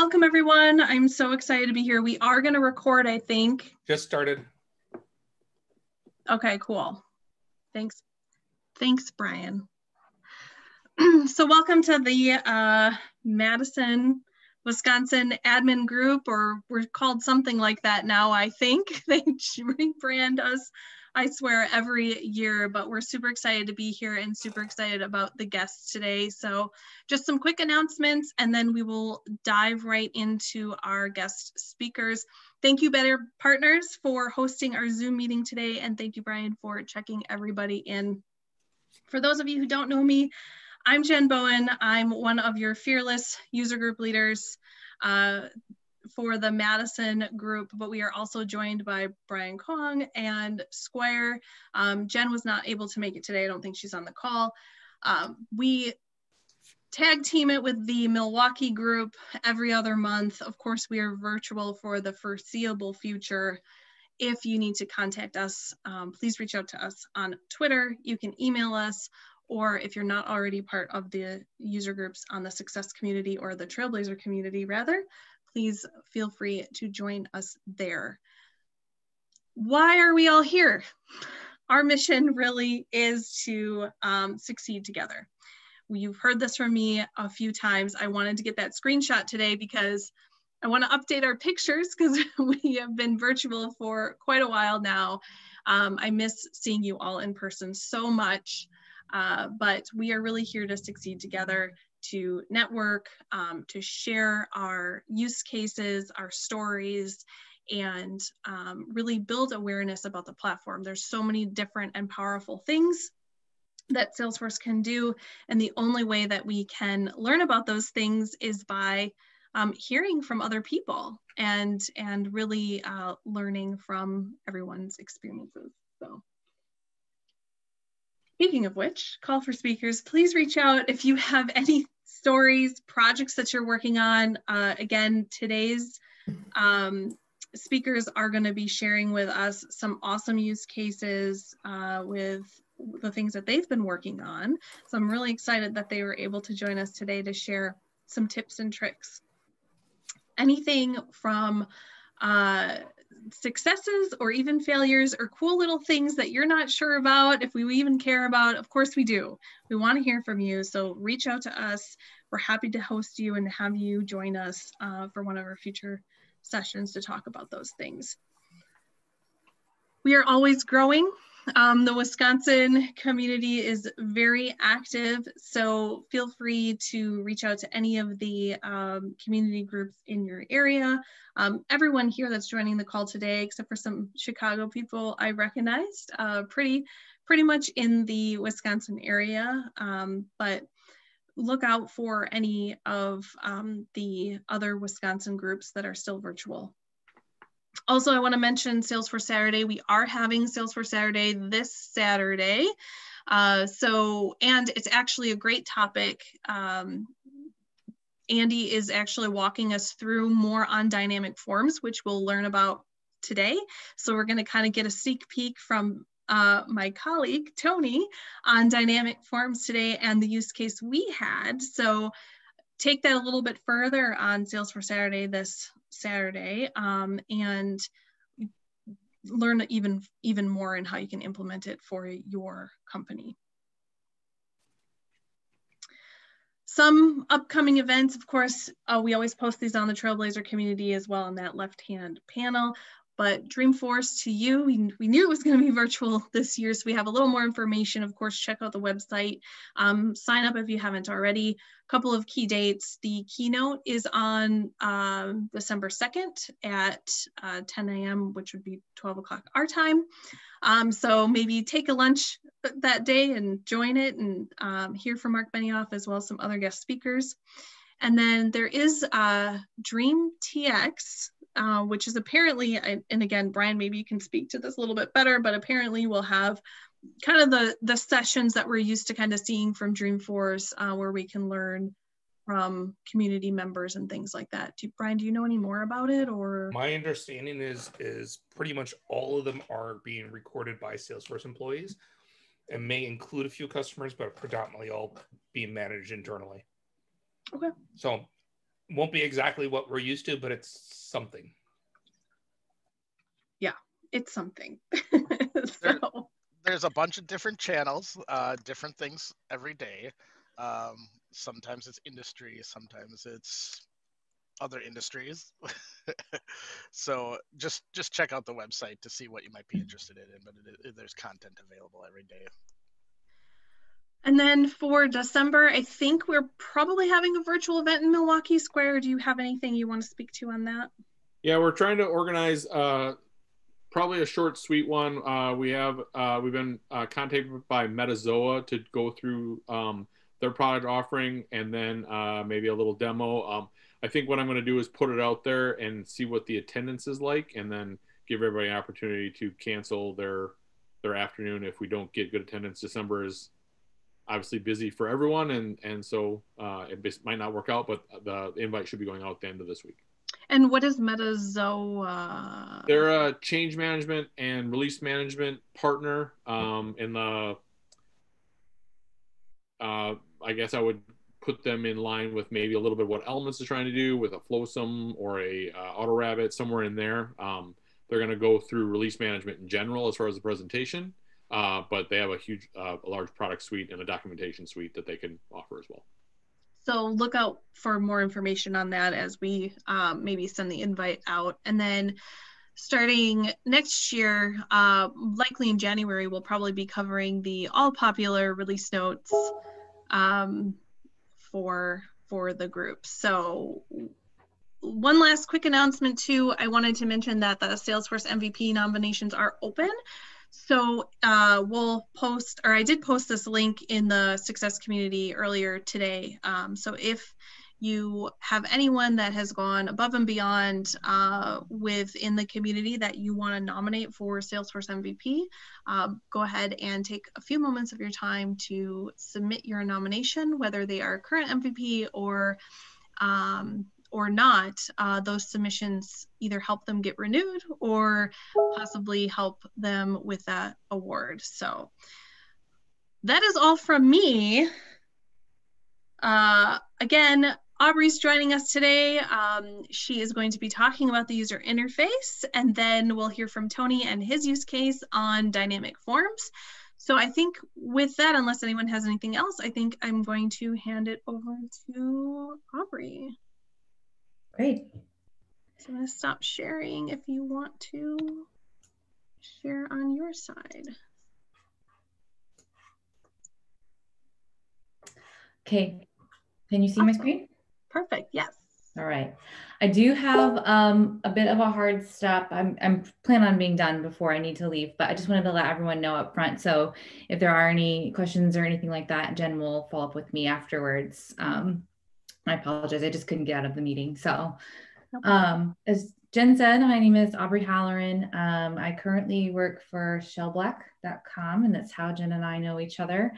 Welcome, everyone. I'm so excited to be here. We are going to record, I think. Just started. Okay, cool. Thanks, Brian. So welcome to the Madison, Wisconsin admin group, or we're called something like that now, I think. They rebrand us, I swear, every year, but we're super excited to be here and super excited about the guests today. So just some quick announcements, and then we will dive right into our guest speakers. Thank you, Better Partners, for hosting our Zoom meeting today, and thank you, Brian, for checking everybody in. For those of you who don't know me, I'm Jen Bowen. I'm one of your fearless user group leaders for the Madison group, but we are also joined by Brian Kong and Squire. Jen was not able to make it today. I don't think she's on the call. We tag team it with the Milwaukee group every other month. Of course, we are virtual for the foreseeable future. If you need to contact us, please reach out to us on Twitter. You can email us, or if you're not already part of the user groups on the Success community or the Trailblazer community rather, please feel free to join us there. Why are we all here? Our mission really is to succeed together. You've heard this from me a few times. I wanted to get that screenshot today because I want to update our pictures because we have been virtual for quite a while now. I miss seeing you all in person so much, but we are really here to succeed together, to network, to share our use cases, our stories, and really build awareness about the platform. There's so many different and powerful things that Salesforce can do, and the only way that we can learn about those things is by hearing from other people and really learning from everyone's experiences. So, speaking of which, call for speakers. Please reach out if you have any stories, projects that you're working on. Again, today's speakers are going to be sharing with us some awesome use cases with the things that they've been working on. So I'm really excited that they were able to join us today to share some tips and tricks. Anything from successes or even failures or cool little things that you're not sure about, if we even care about, of course we do. We want to hear from you, so reach out to us. We're happy to host you and have you join us for one of our future sessions to talk about those things. We are always growing. The Wisconsin community is very active, so feel free to reach out to any of the community groups in your area. Everyone here that's joining the call today, except for some Chicago people I recognized, pretty much in the Wisconsin area, but look out for any of the other Wisconsin groups that are still virtual. Also, I want to mention Salesforce Saturday. We are having Salesforce Saturday this Saturday. And it's actually a great topic. Andy is actually walking us through more on dynamic forms, which we'll learn about today. So we're going to kind of get a sneak peek from my colleague, Tony, on dynamic forms today and the use case we had. So take that a little bit further on Salesforce Saturday this Saturday and learn even more in how you can implement it for your company. Some upcoming events, of course, we always post these on the Trailblazer community as well on that left-hand panel. But Dreamforce to you, we knew it was going to be virtual this year, so we have a little more information. Of course, check out the website. Sign up if you haven't already. A couple of key dates. The keynote is on December 2nd at 10 a.m., which would be 12 o'clock our time. So maybe take a lunch that day and join it and hear from Mark Benioff as well as some other guest speakers. And then there is Dream TX, which is apparently, and again, Brian, maybe you can speak to this a little bit better, but apparently we'll have kind of the sessions that we're used to kind of seeing from Dreamforce, where we can learn from community members and things like that. Brian, do you know any more about it? Or my understanding is pretty much all of them are being recorded by Salesforce employees and may include a few customers, but predominantly all being managed internally. Okay. So Won't be exactly what we're used to, but it's something. Yeah, it's something. There's a bunch of different channels, different things every day. Sometimes it's industry, sometimes it's other industries. So just check out the website to see what you might be interested in, but there's content available every day. And then for December, I think we're probably having a virtual event in Milwaukee Square. Do you have anything you want to speak to on that? Yeah, we're trying to organize probably a short, sweet one. We've been contacted by Metazoa to go through their product offering, and then maybe a little demo. I think what I'm going to do is put it out there and see what the attendance is like, and then give everybody an opportunity to cancel their afternoon if we don't get good attendance. December is obviously busy for everyone, and so it might not work out, but the invite should be going out at the end of this week. And what is Metazoa? They're a change management and release management partner in the I guess I would put them in line with maybe a little bit of what Elements is trying to do with a Flowsum or a AutoRabbit, somewhere in there. They're going to go through release management in general as far as the presentation, but they have a large product suite and a documentation suite that they can offer as well. So look out for more information on that as we maybe send the invite out. And then starting next year, likely in January, we'll probably be covering the all popular release notes for the group. So one last quick announcement too, I wanted to mention that the Salesforce MVP nominations are open. So we'll post, or I did post this link in the success community earlier today. So if you have anyone that has gone above and beyond within the community that you want to nominate for Salesforce MVP, go ahead and take a few moments of your time to submit your nomination, whether they are current MVP or not. Those submissions either help them get renewed or possibly help them with that award. So that is all from me. Again, Aubrey's joining us today. She is going to be talking about the user interface, and then we'll hear from Tony and his use case on dynamic forms. So I think with that, unless anyone has anything else, I think I'm going to hand it over to Aubrey. Great. So I'm going to stop sharing if you want to share on your side. Okay. Can you see my screen? Perfect. Yes. All right. I do have a bit of a hard stop. I'm planning on being done before I need to leave, but I just wanted to let everyone know up front. So if there are any questions or anything like that, Jen will follow up with me afterwards. I apologize. I just couldn't get out of the meeting. So as Jen said, my name is Aubrey Halloran. I currently work for shellblack.com, and that's how Jen and I know each other.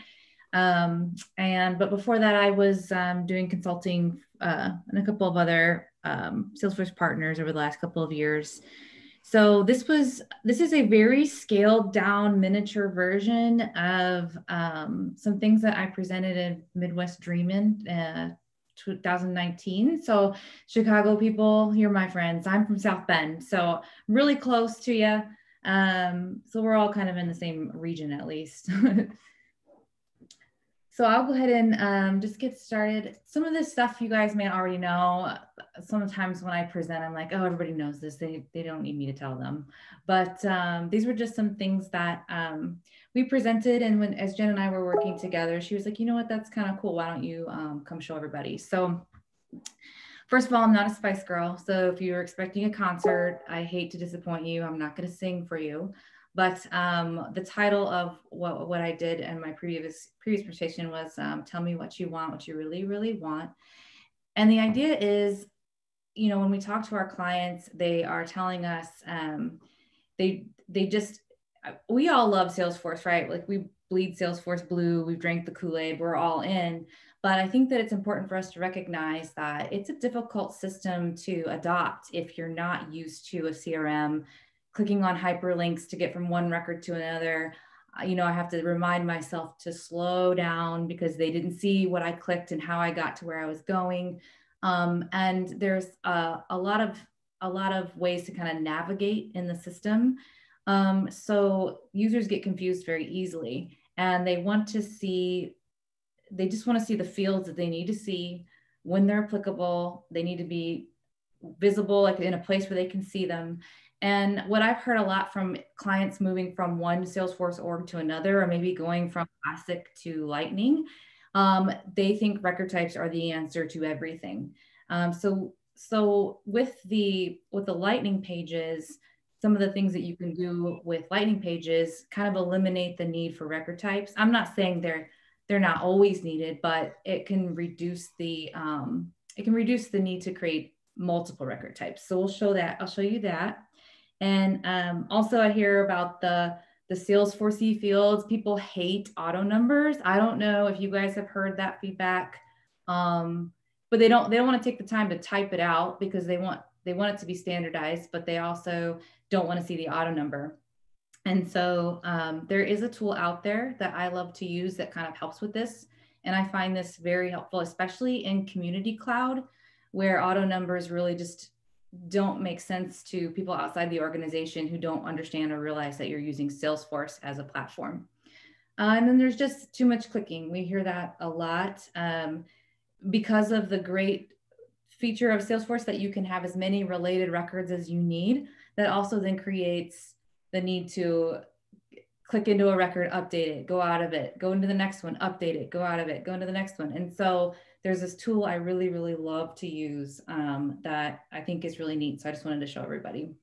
But before that, I was doing consulting and a couple of other Salesforce partners over the last couple of years. So this is a very scaled down miniature version of some things that I presented in Midwest Dreamin' 2019. So Chicago people, you're my friends. I'm from South Bend, so really close to you. So we're all kind of in the same region at least. So I'll go ahead and just get started. Some of this stuff you guys may already know. Sometimes when I present, I'm like, oh, everybody knows this. They don't need me to tell them. But these were just some things that we presented. And as Jen and I were working together, she was like, you know what, that's kind of cool. Why don't you come show everybody? So first of all, I'm not a Spice Girl. So if you're expecting a concert, I hate to disappoint you. I'm not going to sing for you. But the title of what I did in my previous presentation was Tell Me What You Want, What You Really, Really Want. And the idea is, you know, when we talk to our clients, they are telling us we all love Salesforce, right? Like we bleed Salesforce blue, we've drank the Kool-Aid, we're all in. But I think that it's important for us to recognize that it's a difficult system to adopt if you're not used to a CRM, clicking on hyperlinks to get from one record to another. You know, I have to remind myself to slow down because they didn't see what I clicked and how I got to where I was going. And there's a lot of ways to kind of navigate in the system. So users get confused very easily, and they just want to see the fields that they need to see when they're applicable. They need to be visible, like in a place where they can see them. And what I've heard a lot from clients moving from one Salesforce org to another, or maybe going from Classic to Lightning, they think record types are the answer to everything. So with the Lightning pages, some of the things that you can do with Lightning pages kind of eliminate the need for record types. I'm not saying they're not always needed, but it can reduce the need to create multiple record types. So we'll show that. I'll show you that. And also I hear about the Salesforce fields. People hate auto numbers. I don't know if you guys have heard that feedback, but they don't want to take the time to type it out because they want it to be standardized, but they also don't want to see the auto number. And so there is a tool out there that I love to use that kind of helps with this. And I find this very helpful, especially in Community Cloud, where auto numbers really just don't make sense to people outside the organization who don't understand or realize that you're using Salesforce as a platform. And then there's just too much clicking. We hear that a lot because of the great feature of Salesforce that you can have as many related records as you need. That also then creates the need to click into a record, update it, go out of it, go into the next one, update it, go out of it, go into the next one. And so there's this tool I really, really love to use that I think is really neat. So I just wanted to show everybody.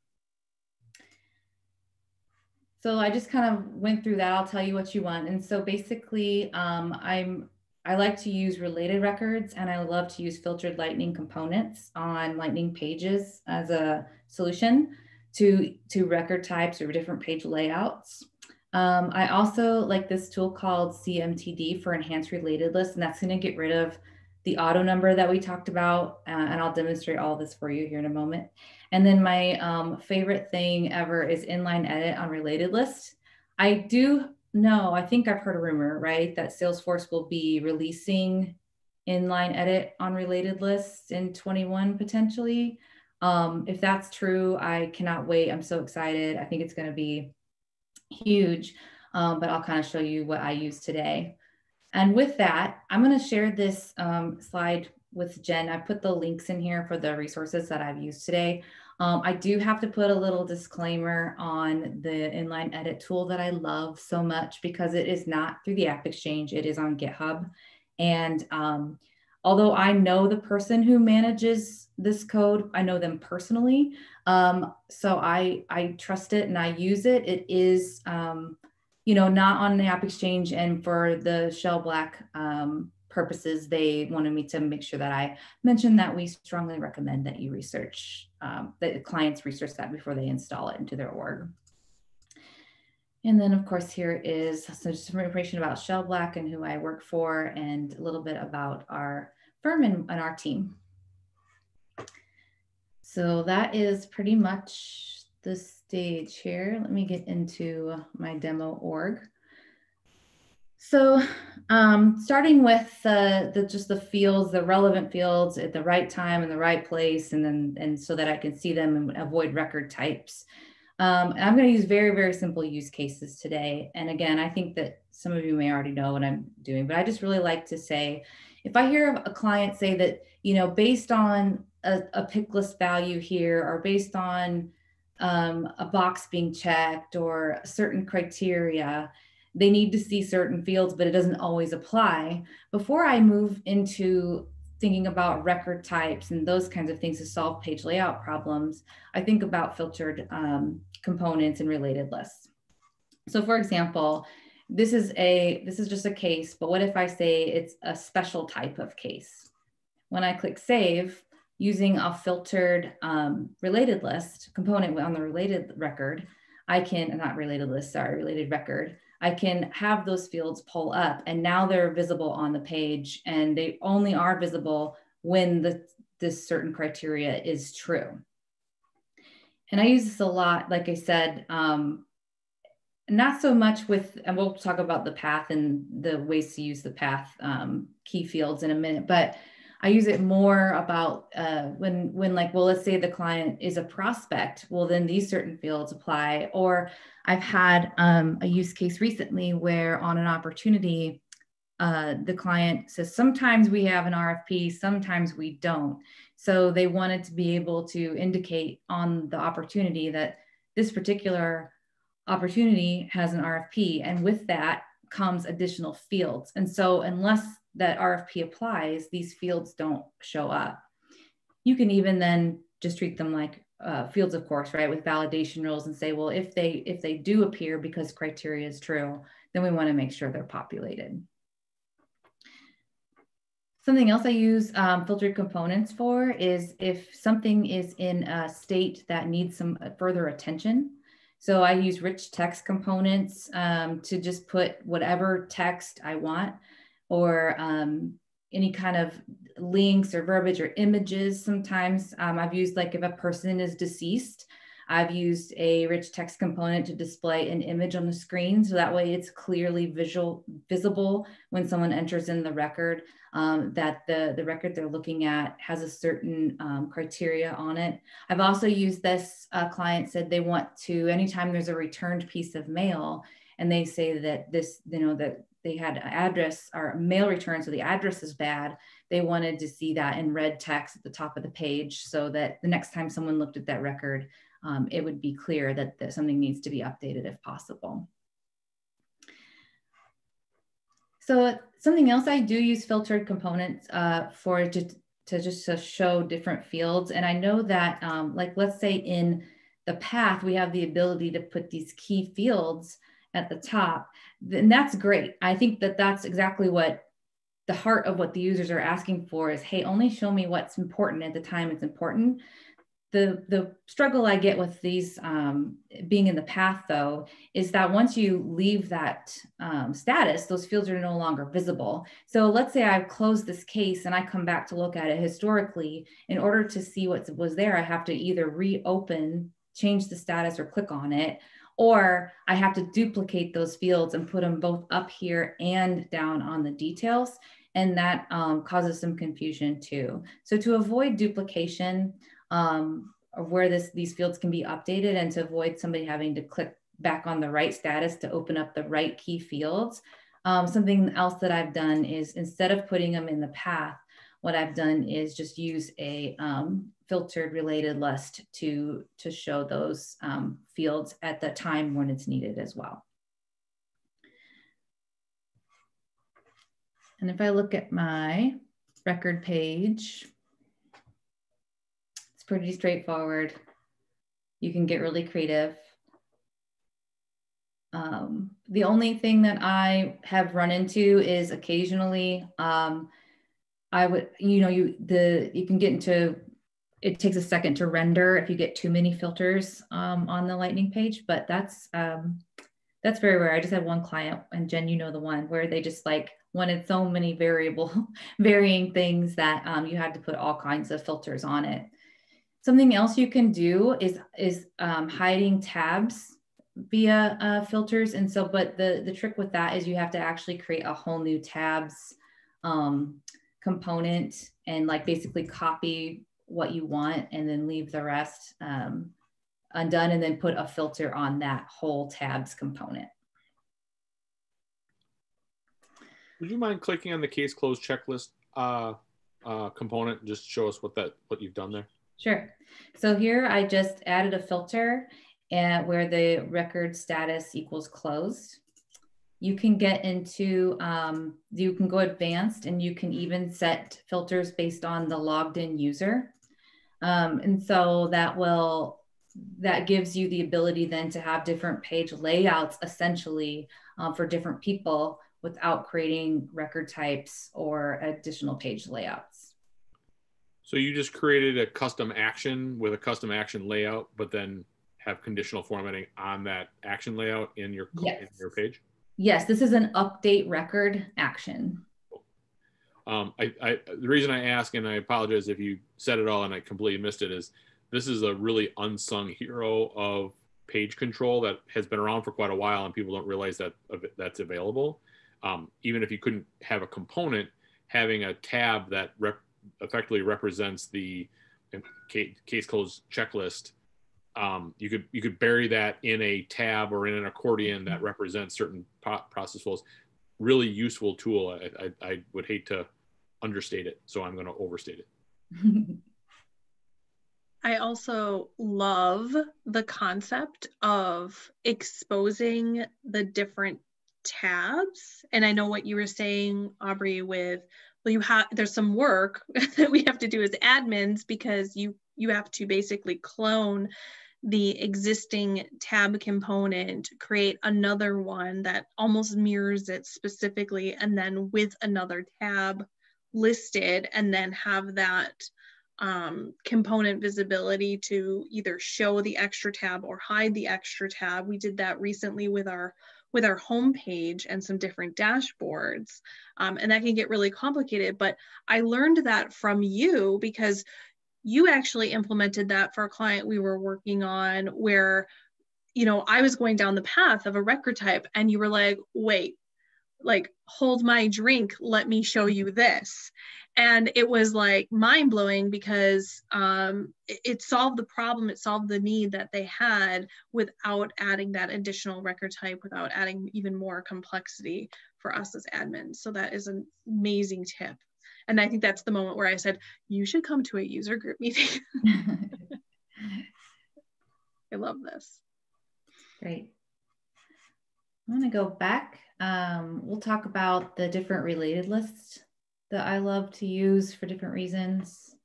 So I just kind of went through that. I'll tell you what you want. And so basically I like to use related records, and I love to use filtered Lightning components on Lightning pages as a solution to record types or different page layouts. I also like this tool called CMTD for enhanced related lists, and that's going to get rid of the auto number that we talked about. And I'll demonstrate all this for you here in a moment. And then my favorite thing ever is inline edit on related lists. I think I've heard a rumor, right, that Salesforce will be releasing inline edit on related lists in 21 potentially. If that's true, I cannot wait. I'm so excited. I think it's going to be huge, but I'll kind of show you what I use today. And with that, I'm going to share this slide with Jen. I put the links in here for the resources that I've used today. I do have to put a little disclaimer on the inline edit tool that I love so much because it is not through the App Exchange. It is on GitHub. And although I know the person who manages this code, I know them personally. So I trust it and I use it. It is, not on the App Exchange, and for the Shell Black purposes, they wanted me to make sure that I mention that we strongly recommend that you research, that clients research that before they install it into their org. And then of course, here is some information about Shell Black and who I work for, and a little bit about our firm and our team. So that is pretty much the stage here. Let me get into my demo org. So starting with just the fields, the relevant fields at the right time in the right place, and so that I can see them and avoid record types. And I'm going to use very, very simple use cases today. And again, I think that some of you may already know what I'm doing, but I just really like to say, if I hear a client say that, based on a pick list value here, or based on a box being checked or certain criteria, they need to see certain fields, but it doesn't always apply. Before I move into thinking about record types and those kinds of things to solve page layout problems, I think about filtered components and related lists. So for example, this is just a case, but what if I say it's a special type of case? When I click save, using a filtered related list component on the related record, related record, I can have those fields pull up, and now they're visible on the page, and they only are visible when this certain criteria is true. And I use this a lot, like I said, not so much and we'll talk about the path and the ways to use the path key fields in a minute, but I use it more about when like, well, let's say the client is a prospect, well, then these certain fields apply. Or I've had a use case recently where on an opportunity, the client says, sometimes we have an RFP, sometimes we don't. So they wanted to be able to indicate on the opportunity that this particular opportunity has an RFP. And with that comes additional fields. And so unless that RFP applies, these fields don't show up. You can even then just treat them like fields, of course, right, with validation rules and say, well, if they do appear because criteria is true, then we want to make sure they're populated. Something else I use filtered components for is if something is in a state that needs some further attention. So I use rich text components to just put whatever text I want, or any kind of links or verbiage or images. Sometimes I've used, like, if a person is deceased, I've used a rich text component to display an image on the screen. So that way it's clearly visible when someone enters in the record, that the record they're looking at has a certain criteria on it. I've also used this, client said they want to, anytime there's a returned piece of mail and they say that this, that they had an address or mail return, so the address is bad, they wanted to see that in red text at the top of the page so that the next time someone looked at that record, it would be clear that something needs to be updated if possible. So something else I do use filtered components for to show different fields. And I know that like, let's say in the path, we have the ability to put these key fields at the top, then that's great. I think that that's exactly what the heart of what the users are asking for is, hey, only show me what's important at the time it's important. The struggle I get with these being in the path, though, is that once you leave that status, those fields are no longer visible. So let's say I've closed this case and I come back to look at it historically. In order to see what was there, I have to either reopen, change the status, or click on it, or I have to duplicate those fields and put them both up here and down on the details. And that causes some confusion too. So to avoid duplication, of where these fields can be updated, and to avoid somebody having to click back on the right status to open up the right key fields. Something else that I've done is, instead of putting them in the path, what I've done is just use a filtered related list to show those fields at the time when it's needed as well. And if I look at my record page, pretty straightforward. You can get really creative. The only thing that I have run into is occasionally, I would, you can get into, it takes a second to render if you get too many filters on the Lightning page, but that's very rare. I just had one client, and Jen, the one where they just like wanted so many varying things that you had to put all kinds of filters on it. Something else you can do is hiding tabs via filters. And so, but the trick with that is you have to actually create a whole new tabs component and like basically copy what you want and then leave the rest undone, and then put a filter on that whole tabs component. Would you mind clicking on the case closed checklist component and just show us what you've done there? Sure. So here I just added a filter where the record status equals closed. You can get into, you can go advanced, and you can even set filters based on the logged in user. And so that gives you the ability then to have different page layouts essentially for different people without creating record types or additional page layouts. So you just created a custom action with a custom action layout, but then have conditional formatting on that action layout in your page? Yes, this is an update record action. The reason I ask, and I apologize if you said it all and I completely missed it, is this is a really unsung hero of page control that has been around for quite a while, and people don't realize that that's available. Even if you couldn't have a component, having a tab that effectively represents the case closed checklist. You could bury that in a tab or in an accordion that represents certain process flows. Really useful tool. I would hate to understate it, so I'm going to overstate it. I also love the concept of exposing the different tabs. And I know what you were saying, Aubrey, with, well, there's some work that we have to do as admins, because you have to basically clone the existing tab component, create another one that almost mirrors it specifically, and then with another tab listed, and then have that component visibility to either show the extra tab or hide the extra tab. We did that recently with our homepage and some different dashboards, and that can get really complicated. But I learned that from you, because you actually implemented that for a client we were working on, where, you know, I was going down the path of a record type, and you were like, wait, like, hold my drink, let me show you this. And it was like mind blowing, because it solved the problem, it solved the need that they had without adding that additional record type, without adding even more complexity for us as admins. So that is an amazing tip. And I think that's the moment where I said, you should come to a user group meeting. I love this. Great. I'm going to go back. We'll talk about the different related lists that I love to use for different reasons.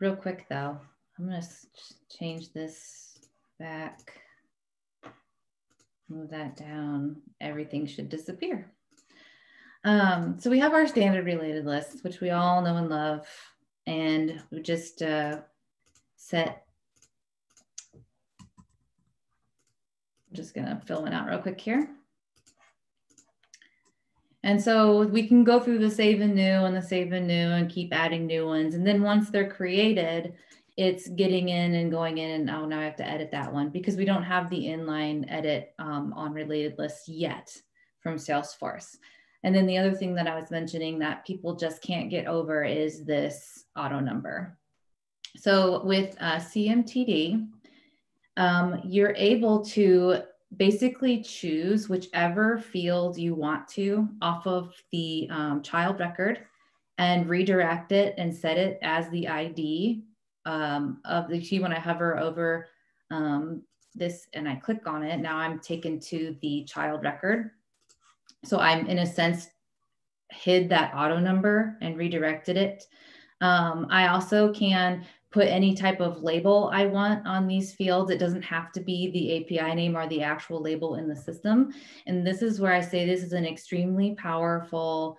Real quick though, I'm going to change this back, move that down. Everything should disappear. So we have our standard related lists, which we all know and love, and we just set. I'm just gonna fill one out real quick here. And so we can go through the save and new and the save and new and keep adding new ones. And then once they're created, it's getting in and going in and, oh, now I have to edit that one, because we don't have the inline edit on related lists yet from Salesforce. And then the other thing that I was mentioning that people just can't get over is this auto number. So with CMTD, you're able to basically choose whichever field you want to off of the child record and redirect it and set it as the ID of the key. When I hover over this and I click on it, now I'm taken to the child record. So I'm, in a sense, hid that auto number and redirected it. I also can put any type of label I want on these fields. It doesn't have to be the API name or the actual label in the system. And this is where I say this is an extremely powerful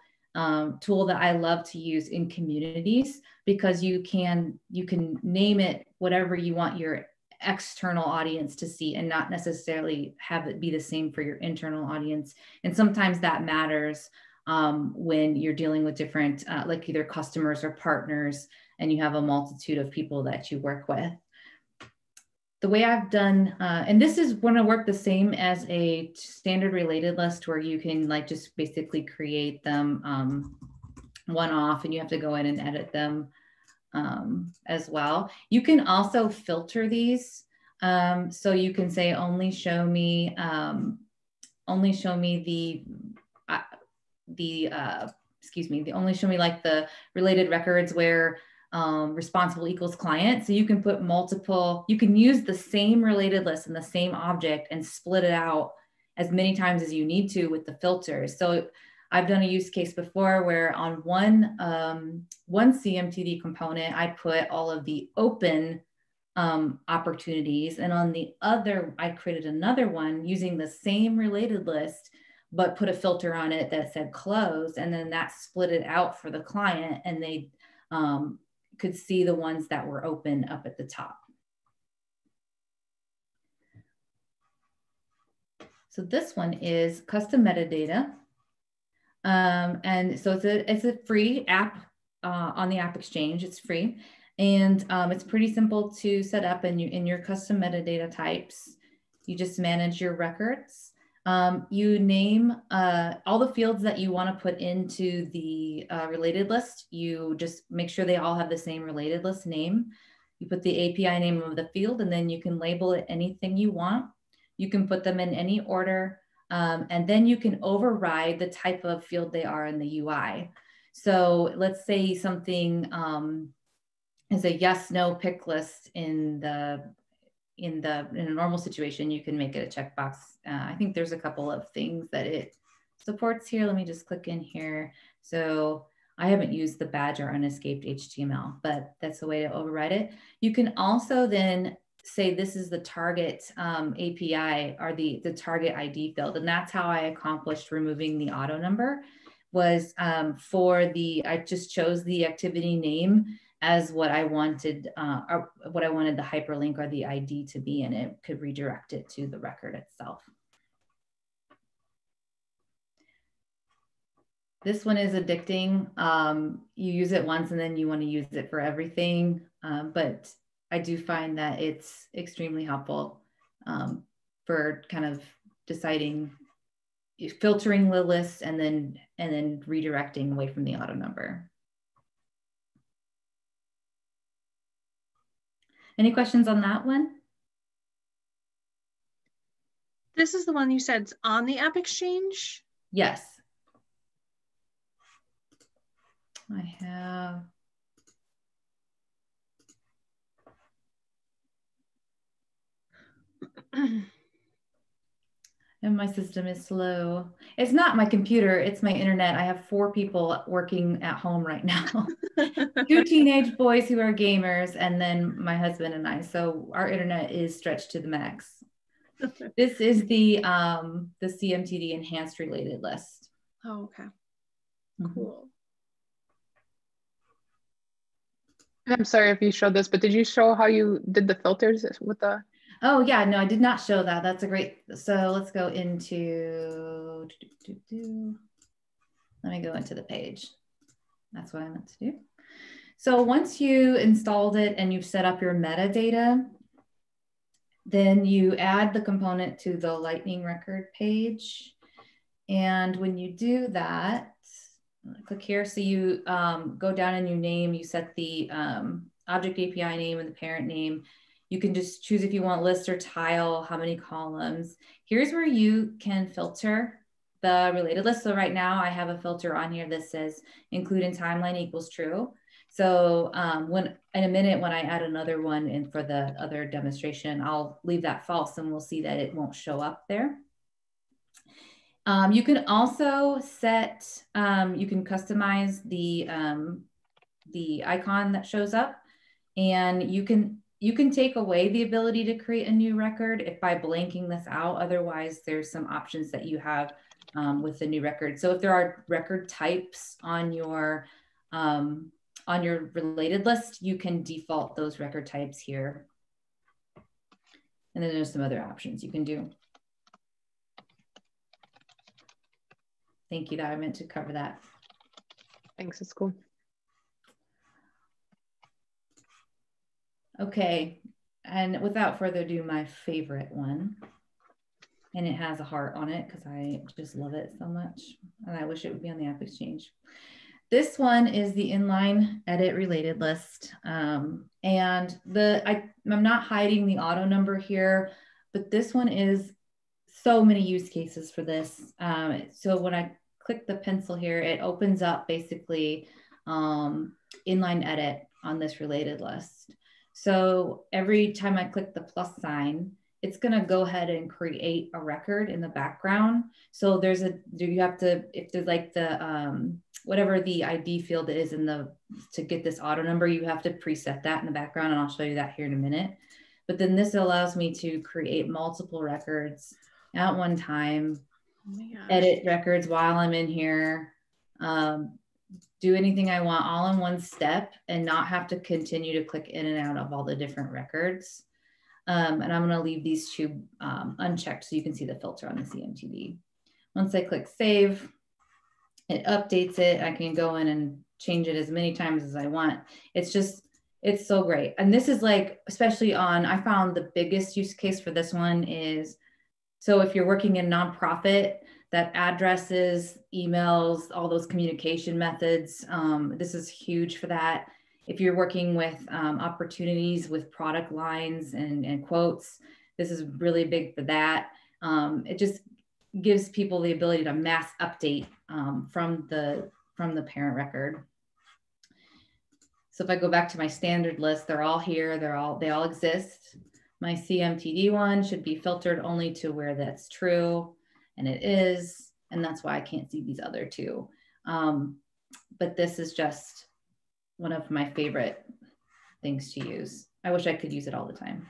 tool that I love to use in communities, because you can name it whatever you want your external audience to see, and not necessarily have it be the same for your internal audience. And sometimes that matters when you're dealing with different, like either customers or partners, and you have a multitude of people that you work with. The way I've done, and this is going to work the same as a standard related list, where you can like just basically create them one off, and you have to go in and edit them as well. You can also filter these. So you can say, only show me only show me like the related records where responsible equals client. So you can put multiple, you can use the same related list and the same object and split it out as many times as you need to with the filters. So I've done a use case before where on one CMTD component, I put all of the open opportunities, and on the other, I created another one using the same related list, but put a filter on it that said closed, and then that split it out for the client, and they could see the ones that were open up at the top. So this one is custom metadata. And so it's a free app on the App Exchange. It's free, and it's pretty simple to set up. And in your custom metadata types, you just manage your records. You name all the fields that you want to put into the related list. You just make sure they all have the same related list name. You put the API name of the field, and then you can label it anything you want. You can put them in any order, and then you can override the type of field they are in the UI. So let's say something is a yes/no pick list in a normal situation. You can make it a checkbox. I think there's a couple of things that it supports here. Let me just click in here. So I haven't used the badge or unescaped HTML, but that's a way to override it. You can also then say this is the target API or the target ID field. And that's how I accomplished removing the auto number was I just chose the activity name as what I wanted, or what I wanted the hyperlink or the ID to be, and it could redirect it to the record itself. This one is addicting. You use it once and then you want to use it for everything. But I do find that it's extremely helpful for kind of deciding, filtering the list and then redirecting away from the auto number. Any questions on that one? This is the one you said's on the App Exchange? Yes. I have. And my system is slow. It's not my computer, it's my internet. I have 4 people working at home right now. 2 teenage boys who are gamers, and then my husband and I. So our internet is stretched to the max. This is the CMTD enhanced related list. Oh, okay. Mm-hmm. Cool. I'm sorry if you showed this, but did you show how you did the filters with the? Oh yeah, no, I did not show that. That's a great, so let's go into, let me go into the page. That's what I meant to do. So once you installed it and you've set up your metadata, then you add the component to the Lightning record page. And when you do that, click here. So you go down and you set the object API name and the parent name. You can just choose if you want list or tile, how many columns. Here's where you can filter the related list. So right now I have a filter on here that says include in timeline equals true. So in a minute, when I add another one in for the other demonstration, I'll leave that false and we'll see that it won't show up there. You can also set, you can customize the icon that shows up, and you can take away the ability to create a new record if by blanking this out. Otherwise, there's some options that you have with the new record. So if there are record types on your related list, you can default those record types here. And then there's some other options you can do. Thank you, that I meant to cover that. Thanks, it's cool. Okay, and without further ado, my favorite one, and it has a heart on it because I just love it so much, and I wish it would be on the App Exchange. This one is the inline edit related list, and I'm not hiding the auto number here, but this one is so many use cases for this. So when I click the pencil here, it opens up basically inline edit on this related list. So every time I click the plus sign, it's going to go ahead and create a record in the background. So you have to, if there's like the, whatever the ID field is to get this auto number, you have to preset that in the background. And I'll show you that here in a minute. But then this allows me to create multiple records at one time, edit records while I'm in here, do anything I want all in one step and not have to continue to click in and out of all the different records. And I'm going to leave these 2 unchecked so you can see the filter on the CMTD. Once I click save, it updates it. I can go in and change it as many times as I want. It's so great. And this is like, especially I found the biggest use case for this one is So if you're working in nonprofit, that addresses, emails, all those communication methods, this is huge for that. If you're working with opportunities with product lines and quotes, this is really big for that. It just gives people the ability to mass update from the parent record. So if I go back to my standard list, they're all here. They all exist. My CMTD one should be filtered only to where that's true, and it is, and that's why I can't see these other two. But this is just one of my favorite things to use. I wish I could use it all the time.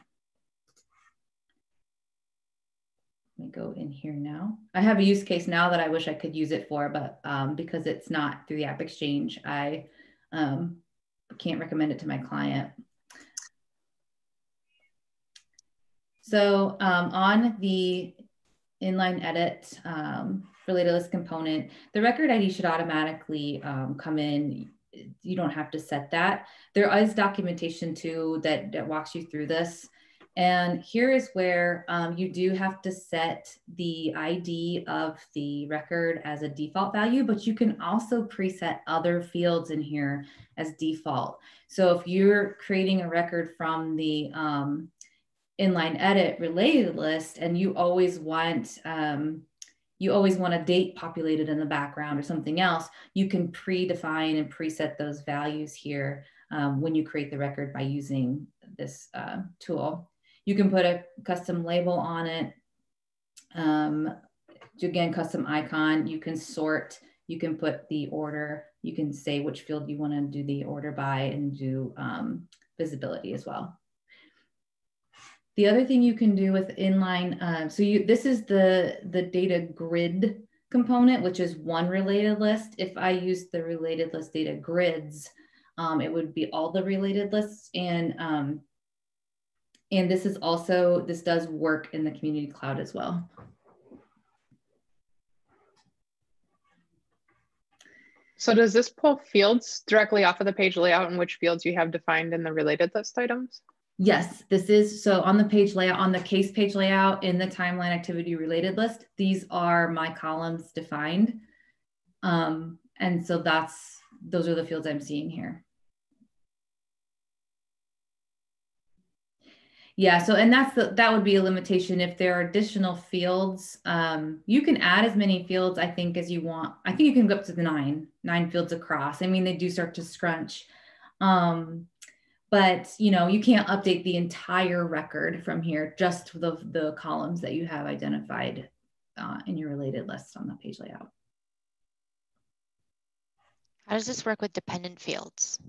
Let me go in here now. I have a use case now that I wish I could use it for, but because it's not through the App Exchange, I can't recommend it to my client. So on the inline edit related list component, the record ID should automatically come in. You don't have to set that. There is documentation too that walks you through this. And here is where you do have to set the ID of the record as a default value, but you can also preset other fields in here as default. So if you're creating a record from the inline edit related list and you always want a date populated in the background or something else, you can predefine and preset those values here when you create the record by using this tool. You can put a custom label on it. Again, custom icon, you can sort, you can put the order, you can say which field you want to do the order by and do visibility as well. The other thing you can do with inline, this is the data grid component, which is one related list. If I use the related list data grids, it would be all the related lists. And this does work in the community cloud as well. So does this pull fields directly off of the page layout and which fields you have defined in the related list items? Yes, this is, so on the page layout, on the case page layout in the timeline activity related list, these are my columns defined. And so those are the fields I'm seeing here. Yeah, so, and that would be a limitation. If there are additional fields, you can add as many fields, I think, as you want. I think you can go up to the nine fields across. I mean, they do start to scrunch. But you can't update the entire record from here, just the columns that you have identified in your related list on the page layout. How does this work with dependent fields?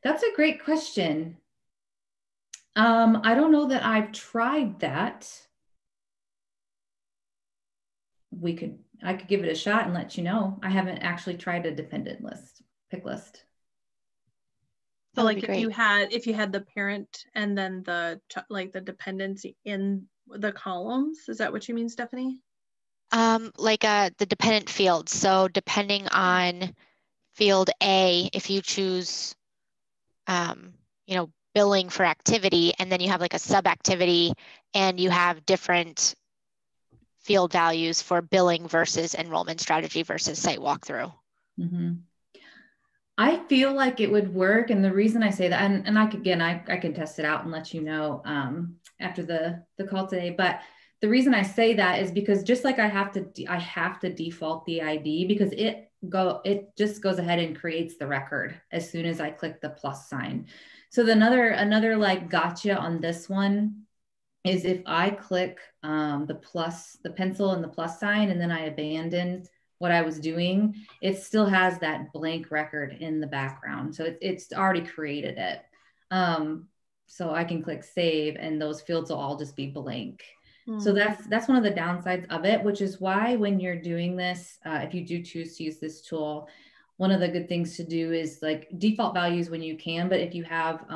That's a great question. I don't know that I've tried that. I could give it a shot and let you know. I haven't actually tried a dependent pick list. So like if you had the parent and then the dependency in the columns, is that what you mean, Stephanie? The dependent fields. So depending on field A, if you choose, billing for activity, and then you have like a sub activity and you have different field values for billing versus enrollment strategy versus site walkthrough. Mm-hmm. I feel like it would work. And the reason I say that, and I can test it out and let you know after the call today. But the reason I say that is because just like I have to default the ID, because it just goes ahead and creates the record as soon as I click the plus sign. So another like gotcha on this one is if I click the pencil and the plus sign, and then I abandon what I was doing, it still has that blank record in the background. So it's already created it. So I can click save and those fields will all just be blank. So that's one of the downsides of it, which is why when you're doing this, if you do choose to use this tool, one of the good things to do is like default values when you can, but if you have,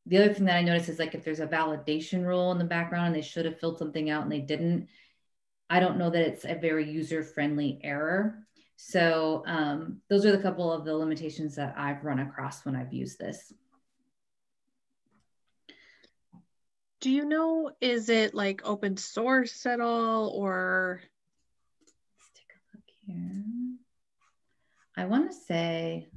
the other thing that I noticed is like if there's a validation rule in the background and they should have filled something out and they didn't, I don't know that it's a very user-friendly error. So those are the couple of the limitations that I've run across when I've used this. Do you know, is it like open source at all, or? Let's take a look here. I want to say,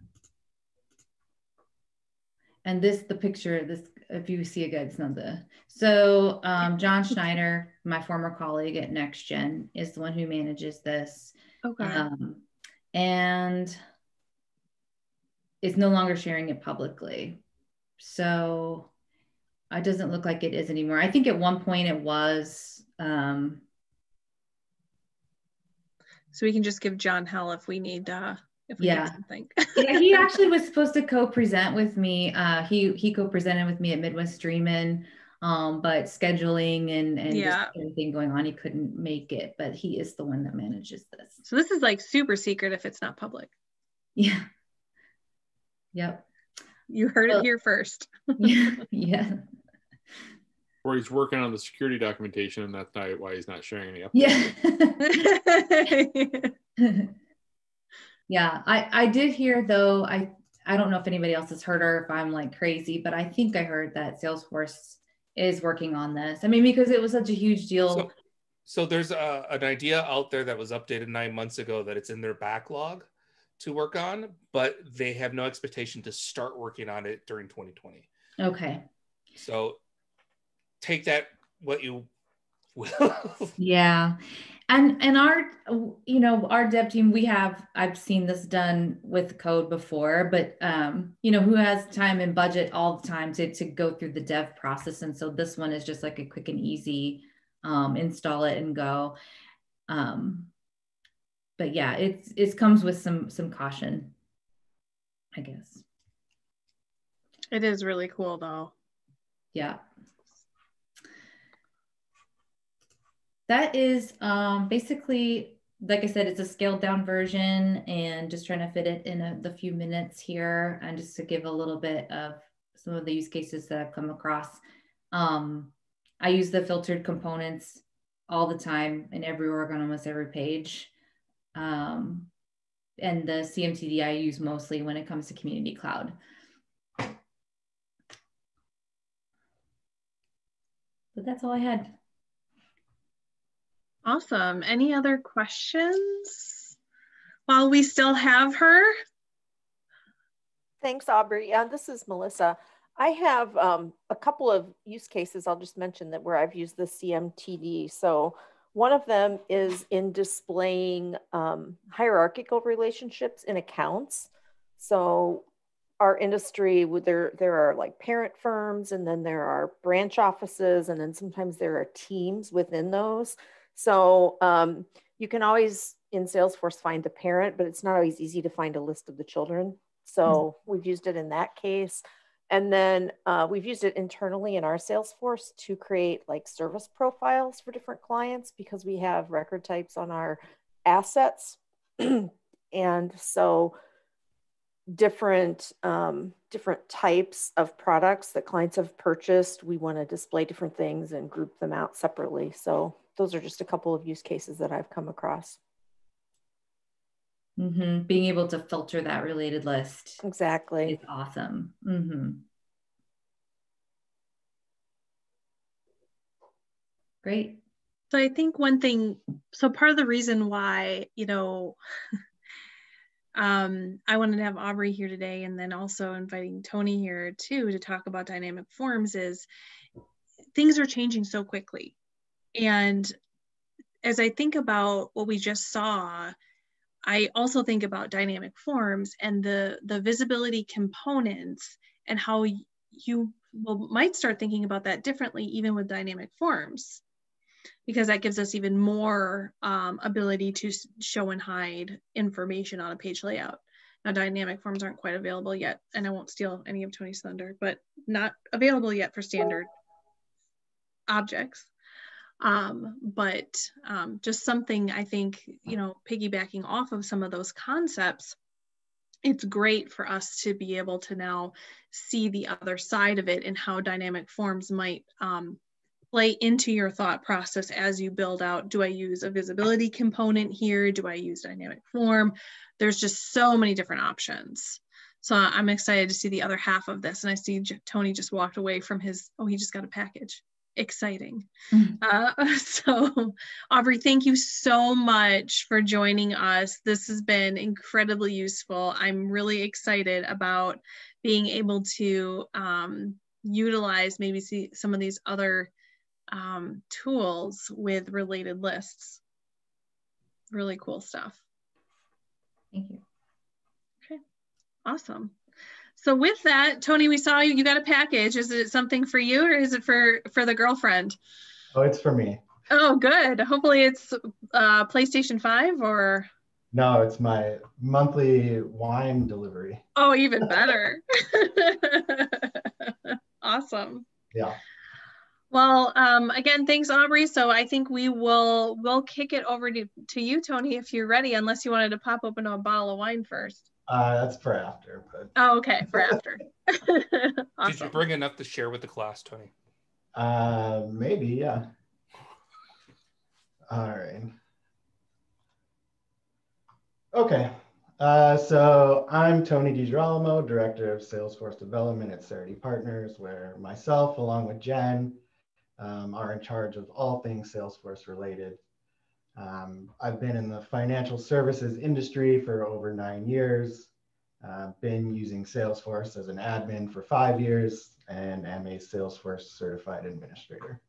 and the picture, if you see it good, it's not so John Schneider, my former colleague at NextGen, is the one who manages this. Okay. And it's no longer sharing it publicly. So it doesn't look like it is anymore. I think at one point it was. So we can just give John hell if we need need something. Yeah, he actually was supposed to co-present with me. He co-presented with me at Midwest Dreamin', but scheduling and just everything going on, he couldn't make it. But he is the one that manages this. So this is like super secret if it's not public. Yeah. Yep. You heard it here first. Yeah. Or he's working on the security documentation, and that's not why he's not sharing any updates. Yeah. Yeah, I did hear though, I don't know if anybody else has heard or if I'm like crazy, but I think I heard that Salesforce is working on this. I mean, because it was such a huge deal. So there's an idea out there that was updated 9 months ago that it's in their backlog to work on, but they have no expectation to start working on it during 2020. Okay. So take that what you will. Yeah. And our, our dev team, I've seen this done with code before, but, who has time and budget all the time to go through the dev process. And so this one is just like a quick and easy, install it and go. But yeah, it comes with some caution, I guess. It is really cool though. Yeah. That is basically, like I said, it's a scaled down version, and just trying to fit it in the few minutes here, and just to give a little bit of some of the use cases that I've come across. I use the filtered components all the time in every org on almost every page. And the CMTD I use mostly when it comes to Community Cloud. But that's all I had. Awesome. Any other questions while we still have her? Thanks, Aubrey. This is Melissa. I have a couple of use cases I'll just mention that where I've used the CMTD. So one of them is in displaying hierarchical relationships in accounts. So our industry, there are like parent firms, and then there are branch offices, and then sometimes there are teams within those. So you can always in Salesforce find the parent, but it's not always easy to find a list of the children. So we've used it in that case. And then we've used it internally in our Salesforce to create like service profiles for different clients, because we have record types on our assets. And so different types of products that clients have purchased, we want to display different things and group them out separately. So those are just a couple of use cases that I've come across. Mm-hmm. Being able to filter that related list. Exactly. Is awesome. Mm-hmm. Great. So I think one thing, so part of the reason why, I wanted to have Aubrey here today, and then also inviting Tony here too to talk about dynamic forms, is things are changing so quickly. And as I think about what we just saw, I also think about dynamic forms and the visibility components, and how you might start thinking about that differently even with dynamic forms, because that gives us even more ability to show and hide information on a page layout. Now, dynamic forms aren't quite available yet, and I won't steal any of Tony's thunder, but not available yet for standard objects. But just something I think, piggybacking off of some of those concepts, it's great for us to be able to now see the other side of it and how dynamic forms might play into your thought process as you build out. Do I use a visibility component here? Do I use dynamic form? There's just so many different options. So I'm excited to see the other half of this. And I see Tony just walked away from his, he just got a package. exciting. So Aubrey, thank you so much for joining us. This has been incredibly useful. I'm really excited about being able to utilize maybe some of these other tools with related lists. Really cool stuff. Thank you. Okay, awesome. So with that, Tony, we saw you got a package. Is it something for you or is it for the girlfriend? Oh, it's for me. Oh, good. Hopefully it's PlayStation 5 or? No, it's my monthly wine delivery. Oh, even better. Awesome. Yeah. Well, again, thanks, Aubrey. So I think we'll kick it over to you, Tony, if you're ready, unless you wanted to pop open a bottle of wine first. That's for after. But... Oh, okay, for after. Awesome. Did you bring enough to share with the class, Tony? Maybe, yeah. All right. Okay. So I'm Tony Didramo, Director of Salesforce Development at Cerity Partners, where myself, along with Jen, are in charge of all things Salesforce related. I've been in the financial services industry for over 9 years. Been using Salesforce as an admin for 5 years and am a Salesforce certified administrator.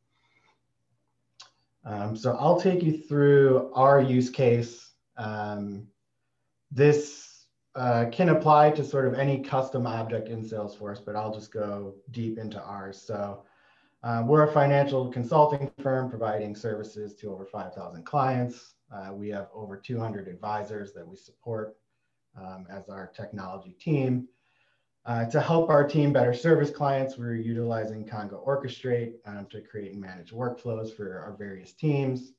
So I'll take you through our use case. This can apply to sort of any custom object in Salesforce, but I'll just go deep into ours. So we're a financial consulting firm providing services to over 5,000 clients. We have over 200 advisors that we support as our technology team. To help our team better service clients, we're utilizing Congo Orchestrate to create and manage workflows for our various teams.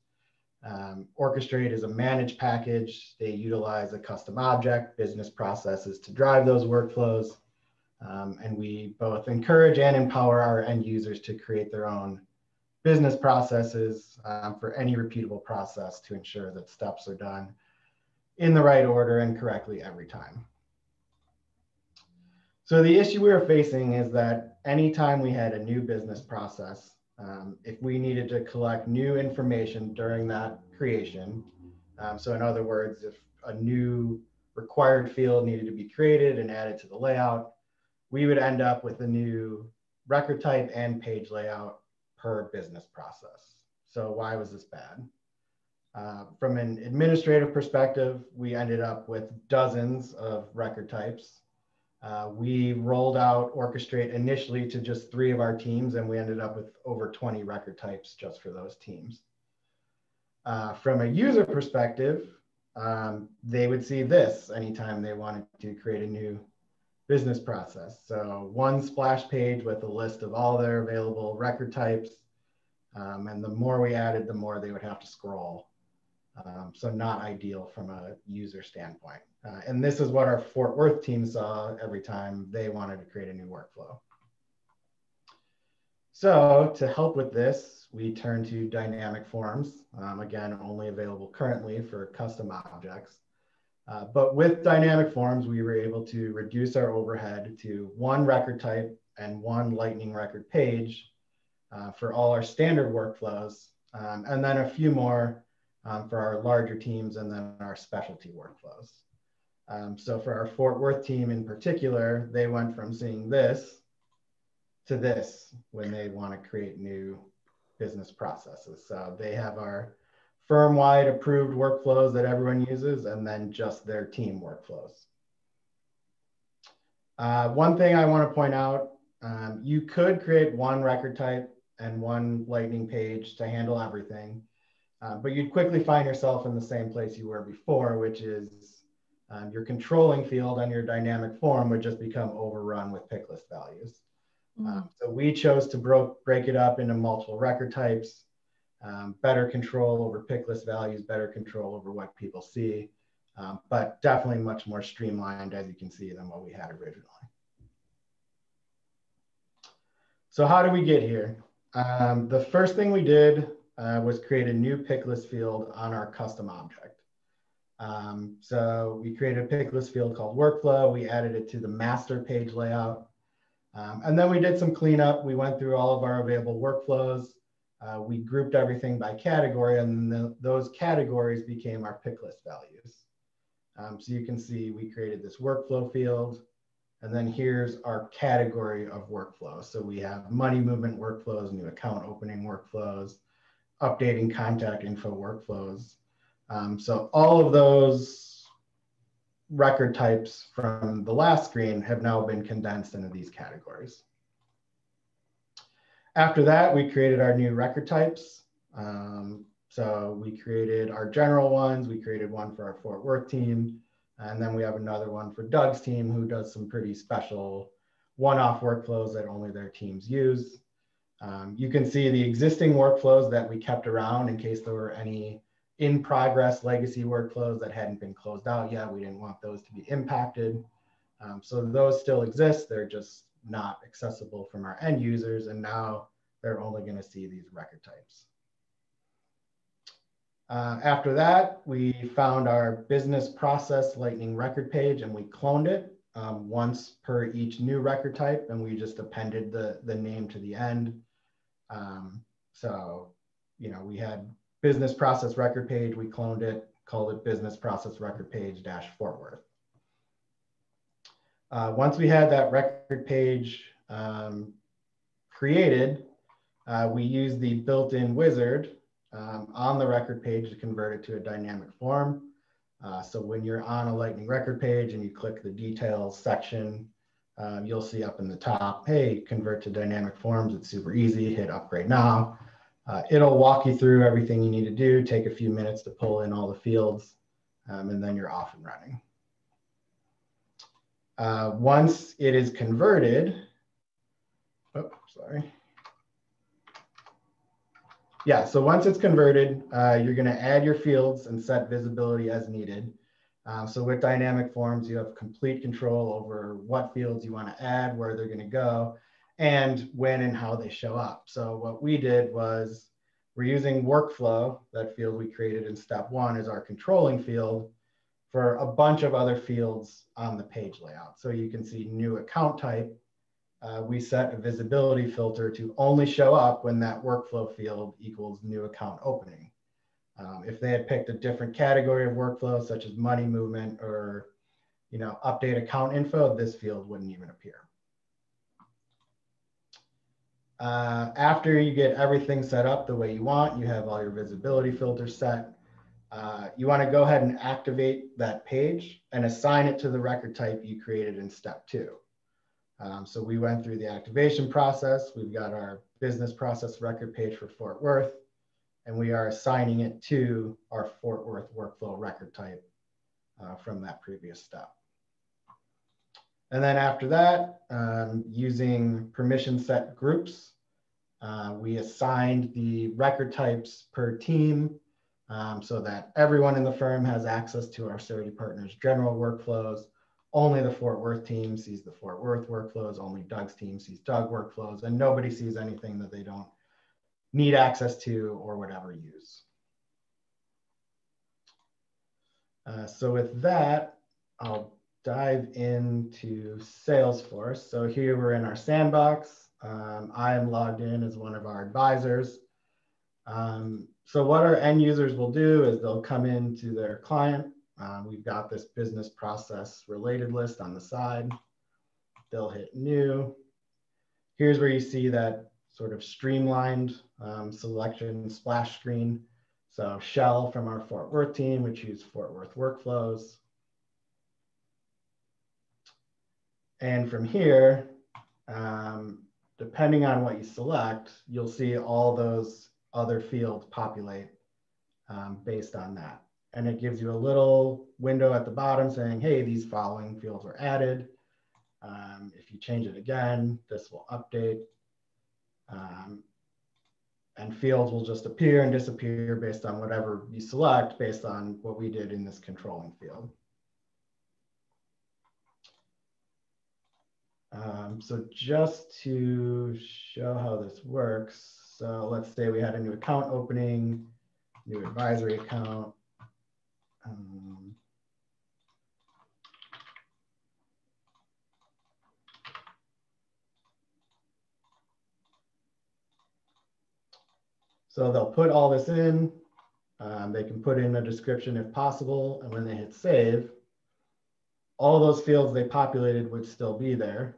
Orchestrate is a managed package. They utilize a custom object, business processes to drive those workflows. And we both encourage and empower our end users to create their own business processes for any repeatable process to ensure that steps are done in the right order and correctly every time. So the issue we were facing is that anytime we had a new business process, if we needed to collect new information during that creation, so in other words, if a new required field needed to be created and added to the layout, we would end up with a new record type and page layout per business process. So why was this bad? From an administrative perspective, we ended up with dozens of record types. We rolled out Orchestrate initially to just 3 of our teams, and we ended up with over 20 record types just for those teams. From a user perspective, they would see this anytime they wanted to create a new business process. So one splash page with a list of all their available record types. And the more we added, the more they would have to scroll. So not ideal from a user standpoint. And this is what our Fort Worth team saw every time they wanted to create a new workflow. So to help with this, we turned to dynamic forms, again, only available currently for custom objects. But with dynamic forms, we were able to reduce our overhead to 1 record type and 1 lightning record page for all our standard workflows, and then a few more for our larger teams and then our specialty workflows. So for our Fort Worth team in particular, they went from seeing this to this when they want to create new business processes. So they have our firm-wide approved workflows that everyone uses, and then just their team workflows. One thing I want to point out, you could create 1 record type and 1 lightning page to handle everything, but you'd quickly find yourself in the same place you were before, which is your controlling field on your dynamic form would just become overrun with pick list values. So we chose to break it up into multiple record types, better control over pick list values, better control over what people see, but definitely much more streamlined, as you can see, than what we had originally. So how did we get here? The first thing we did was create a new pick list field on our custom object. So we created a pick list field called workflow. We added it to the master page layout. And then we did some cleanup. We went through all of our available workflows we grouped everything by category, and those categories became our pick list values. So you can see we created this workflow field, and then here's our category of workflows. So we have money movement workflows, new account opening workflows, updating contact info workflows. So all of those record types from the last screen have now been condensed into these categories. After that, we created our new record types. So we created our general ones. We created one for our Fort Worth team. And then we have another one for Doug's team, who does some pretty special one-off workflows that only their teams use. You can see the existing workflows that we kept around in case there were any in-progress legacy workflows that hadn't been closed out yet. We didn't want those to be impacted. So those still exist. They're just not accessible from our end users. And now they're only going to see these record types. After that, we found our business process lightning record page, and we cloned it once per each new record type, and we just appended the name to the end. So, you know, we had business process record page, we cloned it, called it business process record page - Fort Worth. Once we had that record page created, we used the built-in wizard on the record page to convert it to a dynamic form. So when you're on a lightning record page and you click the details section, you'll see up in the top, hey, convert to dynamic forms. It's super easy, hit upgrade now. It'll walk you through everything you need to do, take a few minutes to pull in all the fields, and then you're off and running. Once it is converted, oh, sorry. Yeah, so once it's converted, you're going to add your fields and set visibility as needed. So with dynamic forms, you have complete control over what fields you want to add, where they're going to go, and when and how they show up. So what we did was we're using workflow, that field we created in step 1 is our controlling field for a bunch of other fields on the page layout. So you can see new account type. We set a visibility filter to only show up when that workflow field equals new account opening. If they had picked a different category of workflow, such as money movement or, you know, update account info, this field wouldn't even appear. After you get everything set up the way you want, you have all your visibility filters set. You want to go ahead and activate that page and assign it to the record type you created in step 2. So we went through the activation process. We've got our business process record page for Fort Worth, and we are assigning it to our Fort Worth workflow record type from that previous step. And then after that, using permission set groups, we assigned the record types per team so that everyone in the firm has access to our Surety Partners general workflows. Only the Fort Worth team sees the Fort Worth workflows, only Doug's team sees Doug workflows, and nobody sees anything that they don't need access to or would ever use. So with that, I'll dive into Salesforce. So here we're in our sandbox. I am logged in as one of our advisors. So what our end users will do is they'll come into their client. We've got this business process related list on the side. They'll hit new. Here's where you see that sort of streamlined selection splash screen. So Shell from our Fort Worth team, which use Fort Worth workflows. And from here, depending on what you select, you'll see all those other fields populate based on that. And it gives you a little window at the bottom saying, hey, these following fields were added. If you change it again, this will update. And fields will just appear and disappear based on whatever you select, based on what we did in this controlling field. So just to show how this works, so let's say we had a new account opening, new advisory account. So they'll put all this in. They can put in a description if possible. And when they hit save, all those fields they populated would still be there.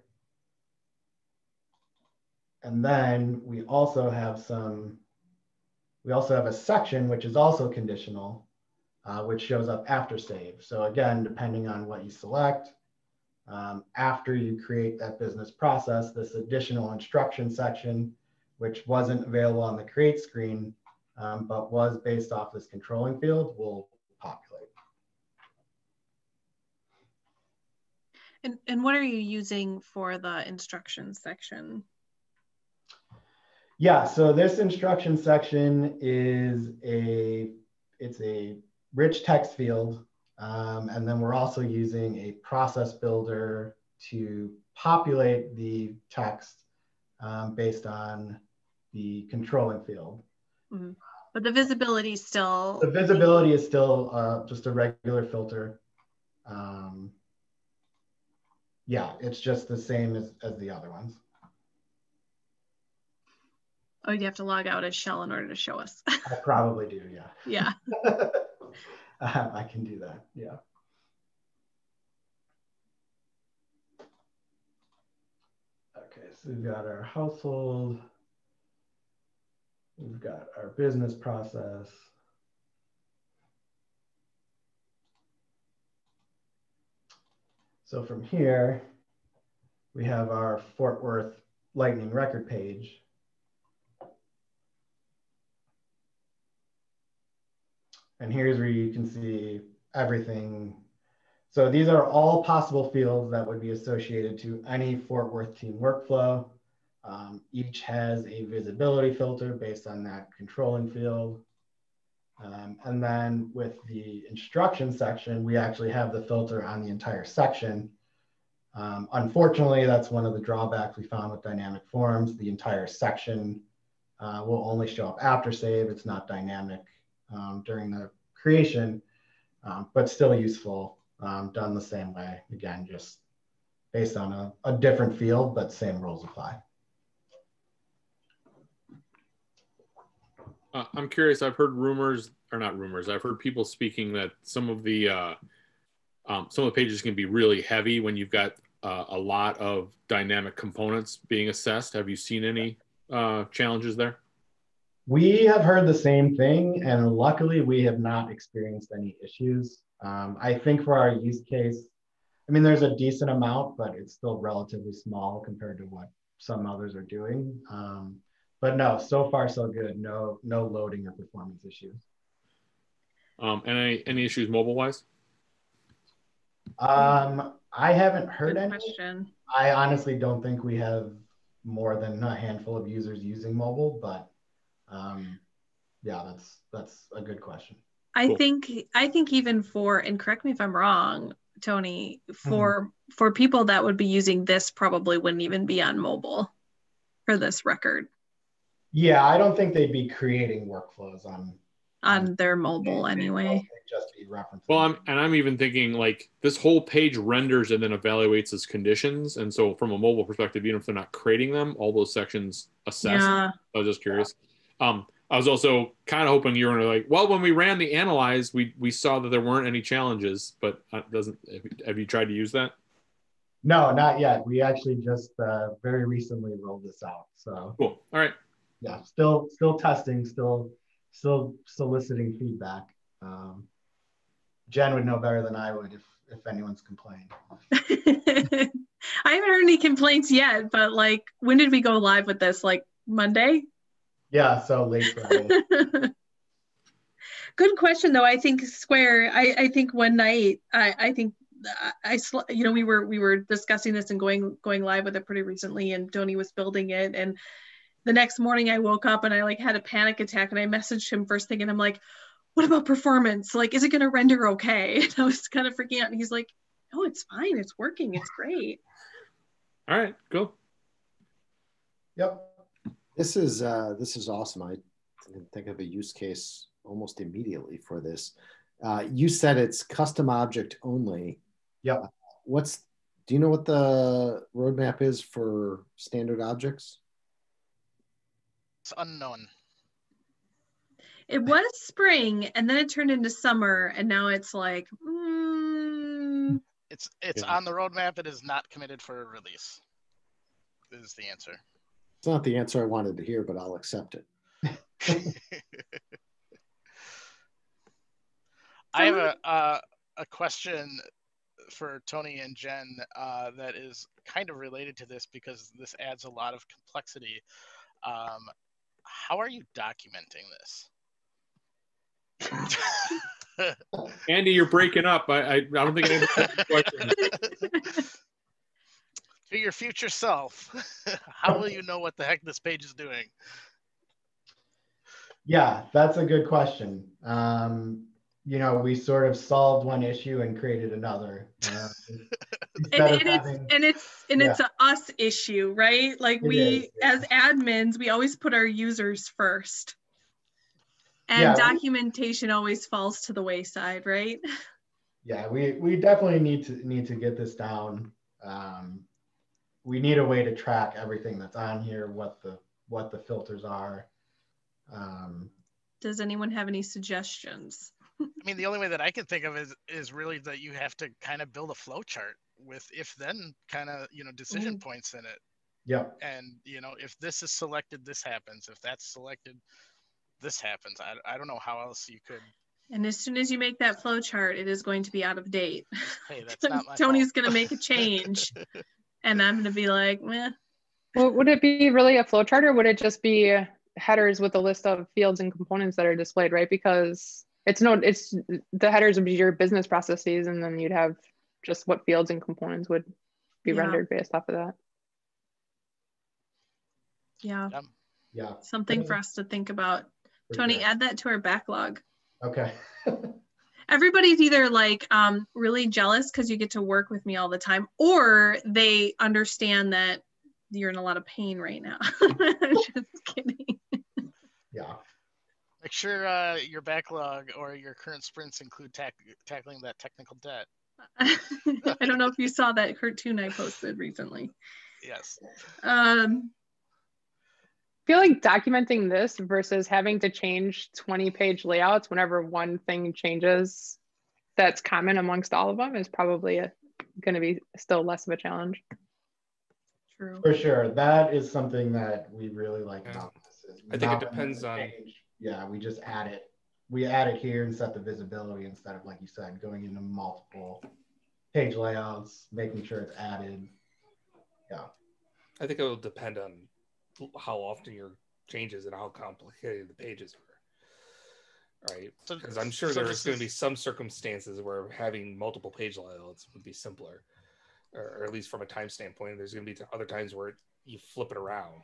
And then we also have a section which is also conditional, which shows up after save. So again, depending on what you select, after you create that business process, this additional instruction section, which wasn't available on the create screen, but was based off this controlling field, will populate. And what are you using for the instructions section? Yeah, so this instruction section is it's a rich text field. And then we're also using a process builder to populate the text based on the controlling field. Mm-hmm. But the visibility is still... The visibility is still just a regular filter. Yeah, it's just the same as the other ones. Oh, you have to log out as shell in order to show us. I probably do, yeah. Yeah. I can do that, yeah. Okay, so we've got our household. We've got our business process. So from here, we have our Fort Worth Lightning record page. And here's where you can see everything. So these are all possible fields that would be associated to any Fort Worth team workflow. Each has a visibility filter based on that controlling field. And then with the instruction section, we actually have the filter on the entire section. Unfortunately, that's one of the drawbacks we found with dynamic forms. The entire section will only show up after save. It's not dynamic during the creation, but still useful, done the same way. Again, just based on a different field, but same rules apply. I'm curious, I've heard rumors, or not rumors, I've heard people speaking that some of the pages can be really heavy when you've got a lot of dynamic components being assessed. Have you seen any challenges there? We have heard the same thing, and luckily we have not experienced any issues. I think for our use case, I mean, there's a decent amount, but it's still relatively small compared to what some others are doing. But no, so far so good. No loading or performance issues. Any issues mobile-wise? I haven't heard Good any. question. I honestly don't think we have more than a handful of users using mobile, but yeah, that's a good question. I think even for, and correct me if I'm wrong, Tony, for people that would be using this probably wouldn't even be on mobile for this record. Yeah, I don't think they'd be creating workflows on their mobile anyway. They'd just be referencing. Well, I'm even thinking like this whole page renders and then evaluates as conditions. And so from a mobile perspective, even if they're not creating them, all those sections assess. Yeah. I was just curious. I was also kind of hoping you were like, well, when we ran the analyze, we saw that there weren't any challenges, but have you tried to use that? No, not yet. We actually just very recently rolled this out. So cool. All right. Yeah, still testing, still soliciting feedback. Jen would know better than I would if anyone's complained. I haven't heard any complaints yet, but like, when did we go live with this? Like Monday? Yeah, so late Friday. Good question, though. I think Square. I think one night. I think we were discussing this and going live with it pretty recently, and Tony was building it, and the next morning I woke up and I like had a panic attack, and I messaged him first thing, and I'm like, what about performance? Like, is it going to render okay? And I was kind of freaking out, and he's like, no, it's fine. It's working. It's great. All right, cool. Yep. This is awesome. I can think of a use case almost immediately for this. You said it's custom object only. Yep. Do you know what the roadmap is for standard objects? It's unknown. It was spring, and then it turned into summer, and now it's like, It's Yeah. on the roadmap. It is not committed for a release. Is the answer. It's not the answer I wanted to hear, but I'll accept it. I have a question for Tony and Jen that is kind of related to this because this adds a lot of complexity. How are you documenting this? Andy, you're breaking up. I don't think I understand the question. To your future self, how will you know what the heck this page is doing? Yeah, that's a good question. You know, we sort of solved one issue and created another. It's a us issue, right? Like as admins, we always put our users first. And documentation always falls to the wayside, right? Yeah, we definitely need to get this down. We need a way to track everything that's on here, what the filters are. Does anyone have any suggestions? I mean, the only way that I can think of is really that you have to kind of build a flow chart with if-then kind of, decision points in it. Yep. And, if this is selected, this happens. If that's selected, this happens. I don't know how else you could. And as soon as you make that flow chart, it is going to be out of date. Hey, that's not my Tony's going to make a change. And I'm going to be like, meh. Well, would it be really a flow chart, or would it just be headers with a list of fields and components that are displayed, right? Because it's the headers would be your business processes, and then you'd have just what fields and components would be rendered based off of that. Yeah. Yeah. Something for us to think about. Tony, add that to our backlog. Okay. Everybody's either like really jealous because you get to work with me all the time, or they understand that you're in a lot of pain right now. Just kidding. Yeah. Make sure your backlog or your current sprints include tackling that technical debt. I don't know if you saw that cartoon I posted recently. Yes. I feel like documenting this versus having to change 20-page layouts whenever one thing changes that's common amongst all of them is probably going to be still less of a challenge. True. For sure. That is something that we really like about this. I think it depends on. Yeah, we just add it. We add it here and set the visibility instead of, like you said, going into multiple page layouts, making sure it's added. Yeah. I think it will depend on how often your changes and how complicated the pages are. Right? Because I'm sure there's going to be some circumstances where having multiple page layouts would be simpler, or at least from a time standpoint. There's going to be other times where you flip it around.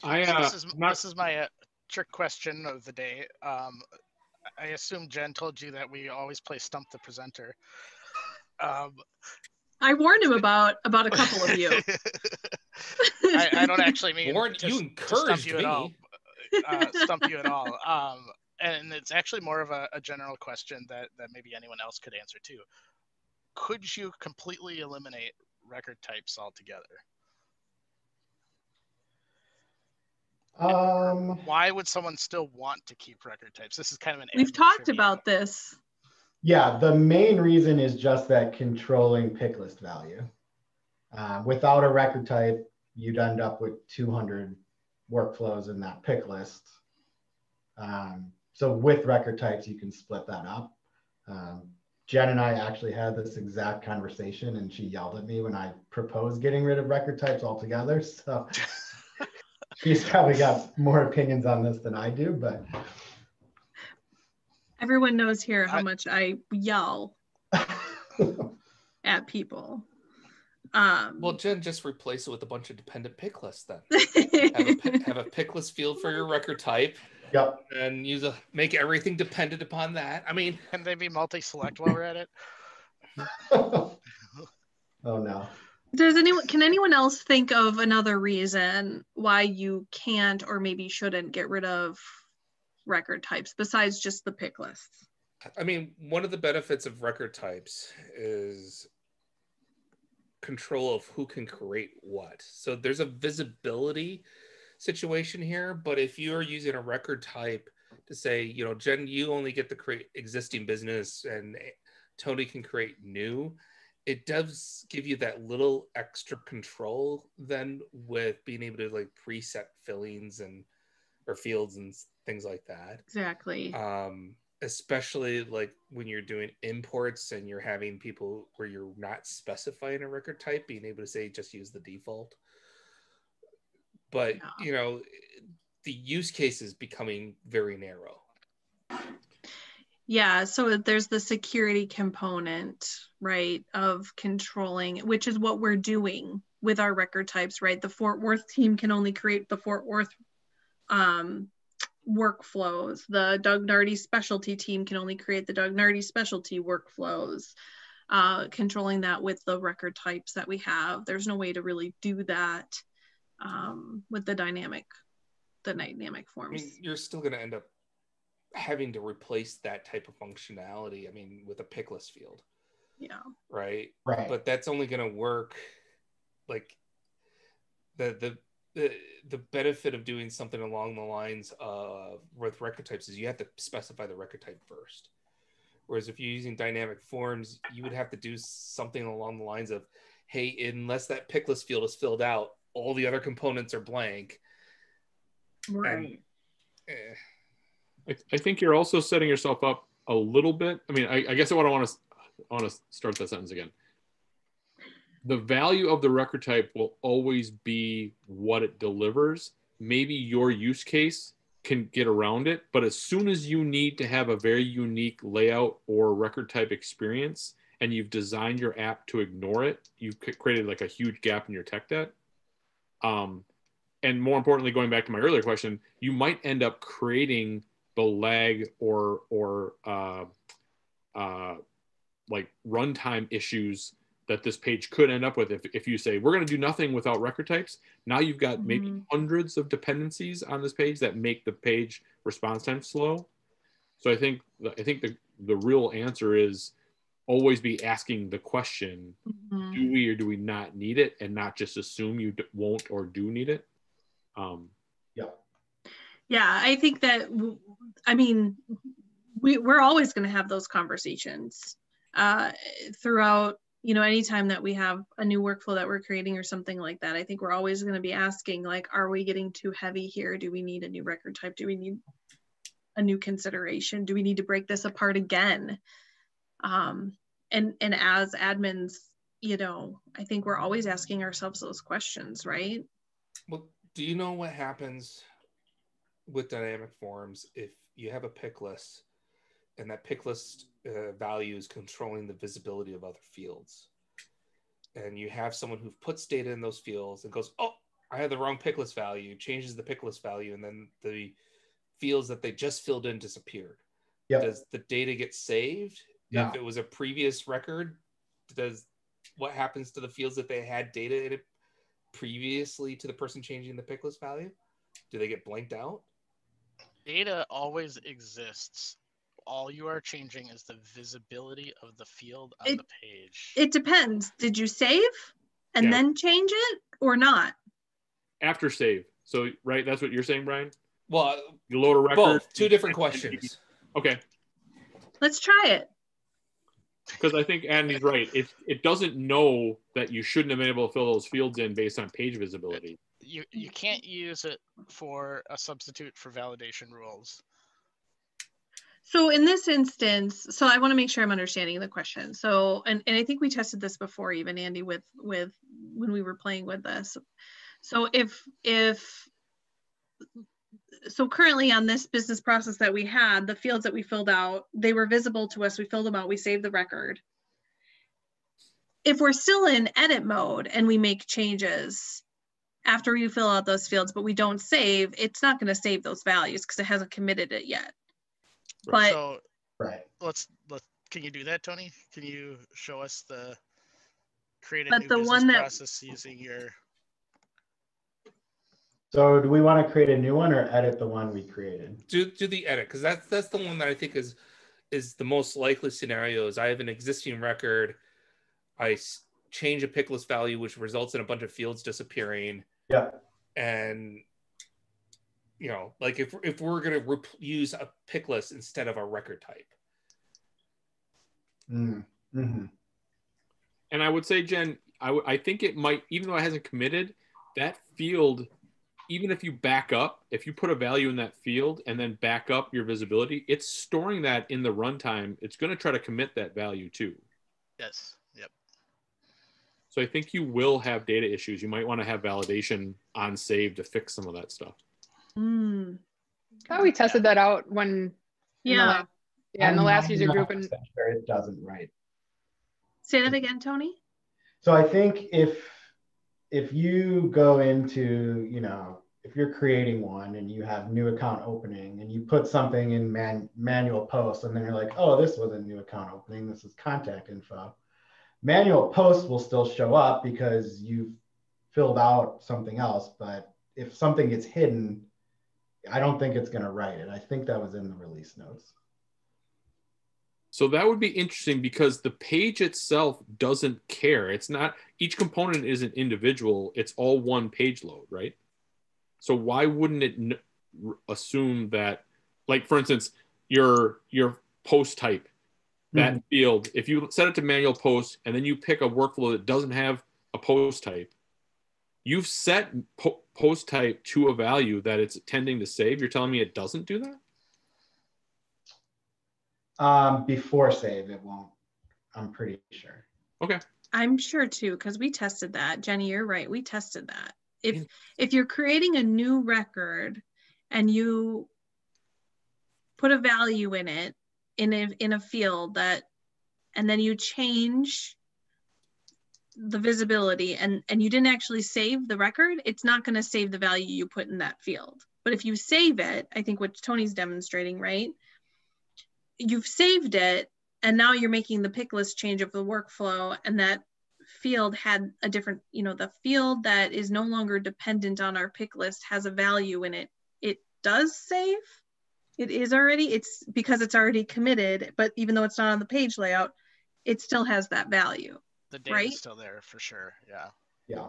This is my trick question of the day. I assume Jen told you that we always play Stump the Presenter. I warned him about a couple of you. I don't actually mean you encouraged you me. at all. Stump you at all. And it's actually more of a general question that maybe anyone else could answer too. Could you completely eliminate record types altogether? Why would someone still want to keep record types? This is kind of an. We've talked about this. Yeah, the main reason is just that controlling pick list value. Without a record type, you'd end up with 200 workflows in that pick list. So with record types, you can split that up. Jen and I actually had this exact conversation, and she yelled at me when I proposed getting rid of record types altogether. So she's probably got more opinions on this than I do, but. Everyone knows here how much I yell at people. Well, Jen, just replace it with a bunch of dependent pick lists then. have a pick list field for your record type. Yep. And make everything dependent upon that. I mean, can they be multi-select while we're at it? Oh no. Can anyone else think of another reason why you can't or maybe shouldn't get rid of record types besides just the pick lists? I mean, one of the benefits of record types is control of who can create what. So there's a visibility situation here, but if you're using a record type to say, you know, Jen, you only get to create existing business and Tony can create new, it does give you that little extra control then with being able to like preset fillings and or fields and things like that. Exactly. Especially like when you're doing imports and you're having people where you're not specifying a record type, being able to say just use the default. But you know, the use case is becoming very narrow. Yeah, so there's the security component, right, of controlling, which is what we're doing with our record types, right? The Fort Worth team can only create the Fort Worth workflows. The Doug Nardi specialty team can only create the Doug Nardi specialty workflows. Controlling that with the record types that we have. There's no way to really do that with the dynamic forms. I mean, you're still going to end up having to replace that type of functionality. I mean, with a pick list field. Yeah. Right. Right. But that's only going to work like the benefit of doing something along the lines of with record types is you have to specify the record type first. Whereas if you're using dynamic forms, you would have to do something along the lines of, hey, unless that pick list field is filled out, all the other components are blank. Right. I think you're also setting yourself up a little bit. I mean, I guess what I want to start that sentence again. The value of the record type will always be what it delivers. Maybe your use case can get around it, but as soon as you need to have a very unique layout or record type experience and you've designed your app to ignore it, you've created like a huge gap in your tech debt. And more importantly, going back to my earlier question, you might end up creating the lag or like runtime issues that this page could end up with if you say, we're going to do nothing without record types. Now you've got maybe hundreds of dependencies on this page that make the page response time slow. So I think the real answer is always be asking the question, do we or do we not need it, and not just assume you won't or do need it. Yeah, I think that, I mean, we're always going to have those conversations throughout, you know, anytime that we have a new workflow that we're creating or something like that. I think we're always going to be asking, like, are we getting too heavy here? Do we need a new record type? Do we need a new consideration? Do we need to break this apart again? And as admins, you know, I think we're always asking ourselves those questions, right? Well, do you know what happens with dynamic forms if you have a pick list and that pick list value is controlling the visibility of other fields, and you have someone who puts data in those fields and goes, oh, I had the wrong pick list value, changes the pick list value, and then the fields that they just filled in disappeared. Yep. Does the data get saved? No. If it was a previous record, what happens to the fields that they had data in it previously to the person changing the pick list value? Do they get blanked out? Data always exists. All you are changing is the visibility of the field on the page. It depends. Did you save and then change it or not? After save. So, right, that's what you're saying, Brian? Well, you load a record. Both. Two different questions. Okay. Let's try it. Because I think Andy's right. It doesn't know that you shouldn't have been able to fill those fields in based on page visibility. You can't use it for a substitute for validation rules. So in this instance, so I want to make sure I'm understanding the question. So, and I think we tested this before, even Andy, with when we were playing with this. So so currently on this business process that we had, the fields that we filled out, they were visible to us. We filled them out, we saved the record. If we're still in edit mode and we make changes after you fill out those fields, but we don't save, it's not going to save those values because it hasn't committed it yet. But so, let's can you do that, Tony? Can you show us the create a new business process using your? So do we want to create a new one or edit the one we created? Do the edit, because that's the one that I think is the most likely scenario. Is I have an existing record, I change a pick list value, which results in a bunch of fields disappearing. Yeah. And you know, like if we're going to use a pick list instead of a record type. And I would say, Jen, I think it might, even though it hasn't committed, that field, even if you back up, if you put a value in that field and then back up your visibility, it's storing that in the runtime. It's going to try to commit that value too. Yes. Yep. So I think you will have data issues. You might want to have validation on save to fix some of that stuff. We tested that out when in the last user group. And sure it doesn't write. Say that again, Tony. So I think if you go into, you know, if you're creating one and you have new account opening and you put something in manual post and then you're like, oh, this was a new account opening, this is contact info. Manual post will still show up because you've filled out something else, but if something gets hidden, I don't think it's going to write it. I think that was in the release notes. So that would be interesting because the page itself doesn't care. It's not, each component isn't individual. It's all one page load, right? So why wouldn't it assume that, like, for instance, your post type, that field, if you set it to manual post and then you pick a workflow that doesn't have a post type, you've set post type to a value that it's tending to save. You're telling me it doesn't do that? Before save, it won't. I'm pretty sure. Okay. I'm sure too, because we tested that. Jenny, you're right. We tested that. If you're creating a new record and you put a value in it in a field that, and then you change the visibility and you didn't actually save the record, it's not going to save the value you put in that field. But if you save it, I think what Tony's demonstrating, right? You've saved it and now you're making the pick list change of the workflow, and that field had a different, you know, the field that is no longer dependent on our pick list has a value in it. It does save. It is already, it's because it's already committed, but even though it's not on the page layout, it still has that value. The data right? is still there for sure. Yeah. Yeah.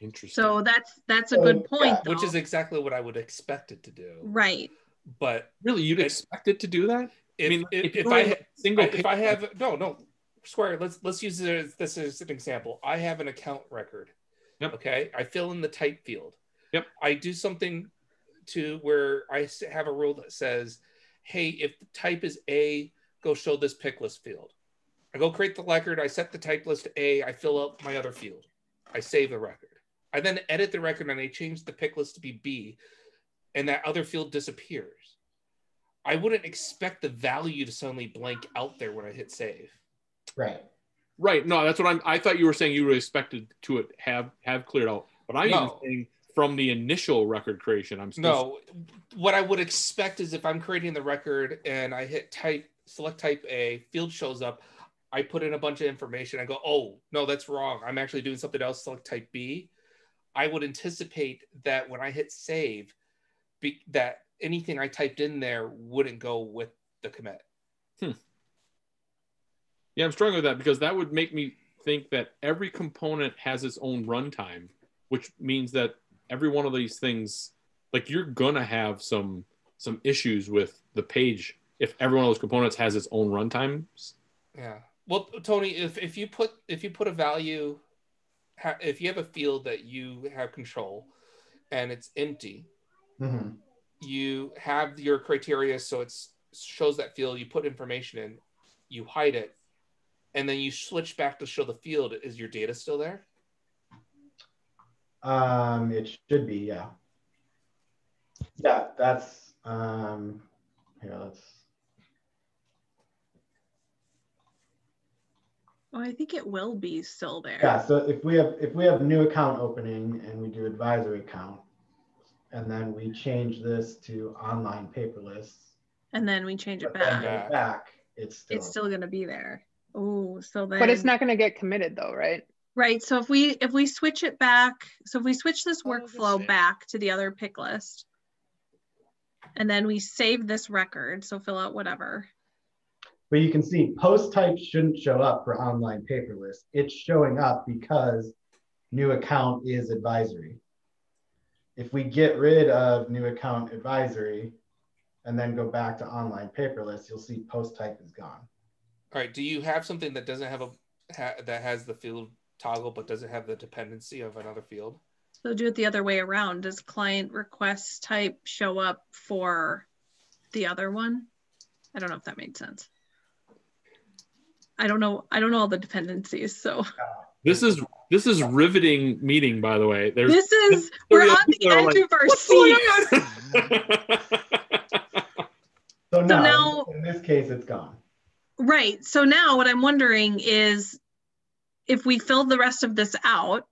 Interesting. So that's a good point, yeah, though. Which is exactly what I would expect it to do. Right. But really, you'd expect it to do that? If I have no Square, let's use this as an example. I have an account record. Yep. Okay. I fill in the type field. Yep. I do something to where I have a rule that says, hey, if the type is A, go show this pick list field. I go create the record. I set the type list to A. I fill out my other field. I save the record. I then edit the record and I change the pick list to be B, and that other field disappears. I wouldn't expect the value to suddenly blank out there when I hit save. Right. Right. No, that's what I thought you were saying. You would expected to it have cleared out, but I'm even saying from the initial record creation. What I would expect is if I'm creating the record and I hit select type A, field shows up, I put in a bunch of information. I go, oh no, that's wrong. I'm actually doing something else. Select type B. I would anticipate that when I hit save, that anything I typed in there wouldn't go with the commit. Yeah, I'm struggling with that because that would make me think that every component has its own runtime, which means that every one of these things, like you're gonna have some issues with the page if every one of those components has its own runtimes. Yeah. Well, Tony, if you put a value, if you have a field that you have control and it's empty, you have your criteria, so it shows that field, you put information in, you hide it, and then you switch back to show the field. Is your data still there? It should be, yeah. Yeah, that's here, let's. Well, I think it will be still there. Yeah, so if we have new account opening and we do advisory account, and then we change this to online paperless, and then we change it back, it's still going to be there. Oh, so then. But it's not going to get committed though, right? Right. So if we switch it back, so if we switch this workflow back to the other pick list, and then we save this record, so fill out whatever. But you can see post type shouldn't show up for online paperless. It's showing up because new account is advisory. If we get rid of new account advisory and then go back to online paperless, you'll see post type is gone. All right. Do you have something that doesn't have that has the field toggle but doesn't have the dependency of another field? So do it the other way around. Does client request type show up for the other one? I don't know if that made sense. I don't know all the dependencies, so. This is riveting meeting, by the way. We're on the edge of our seats. So now, in this case, it's gone. Right. So now what I'm wondering is if we fill the rest of this out,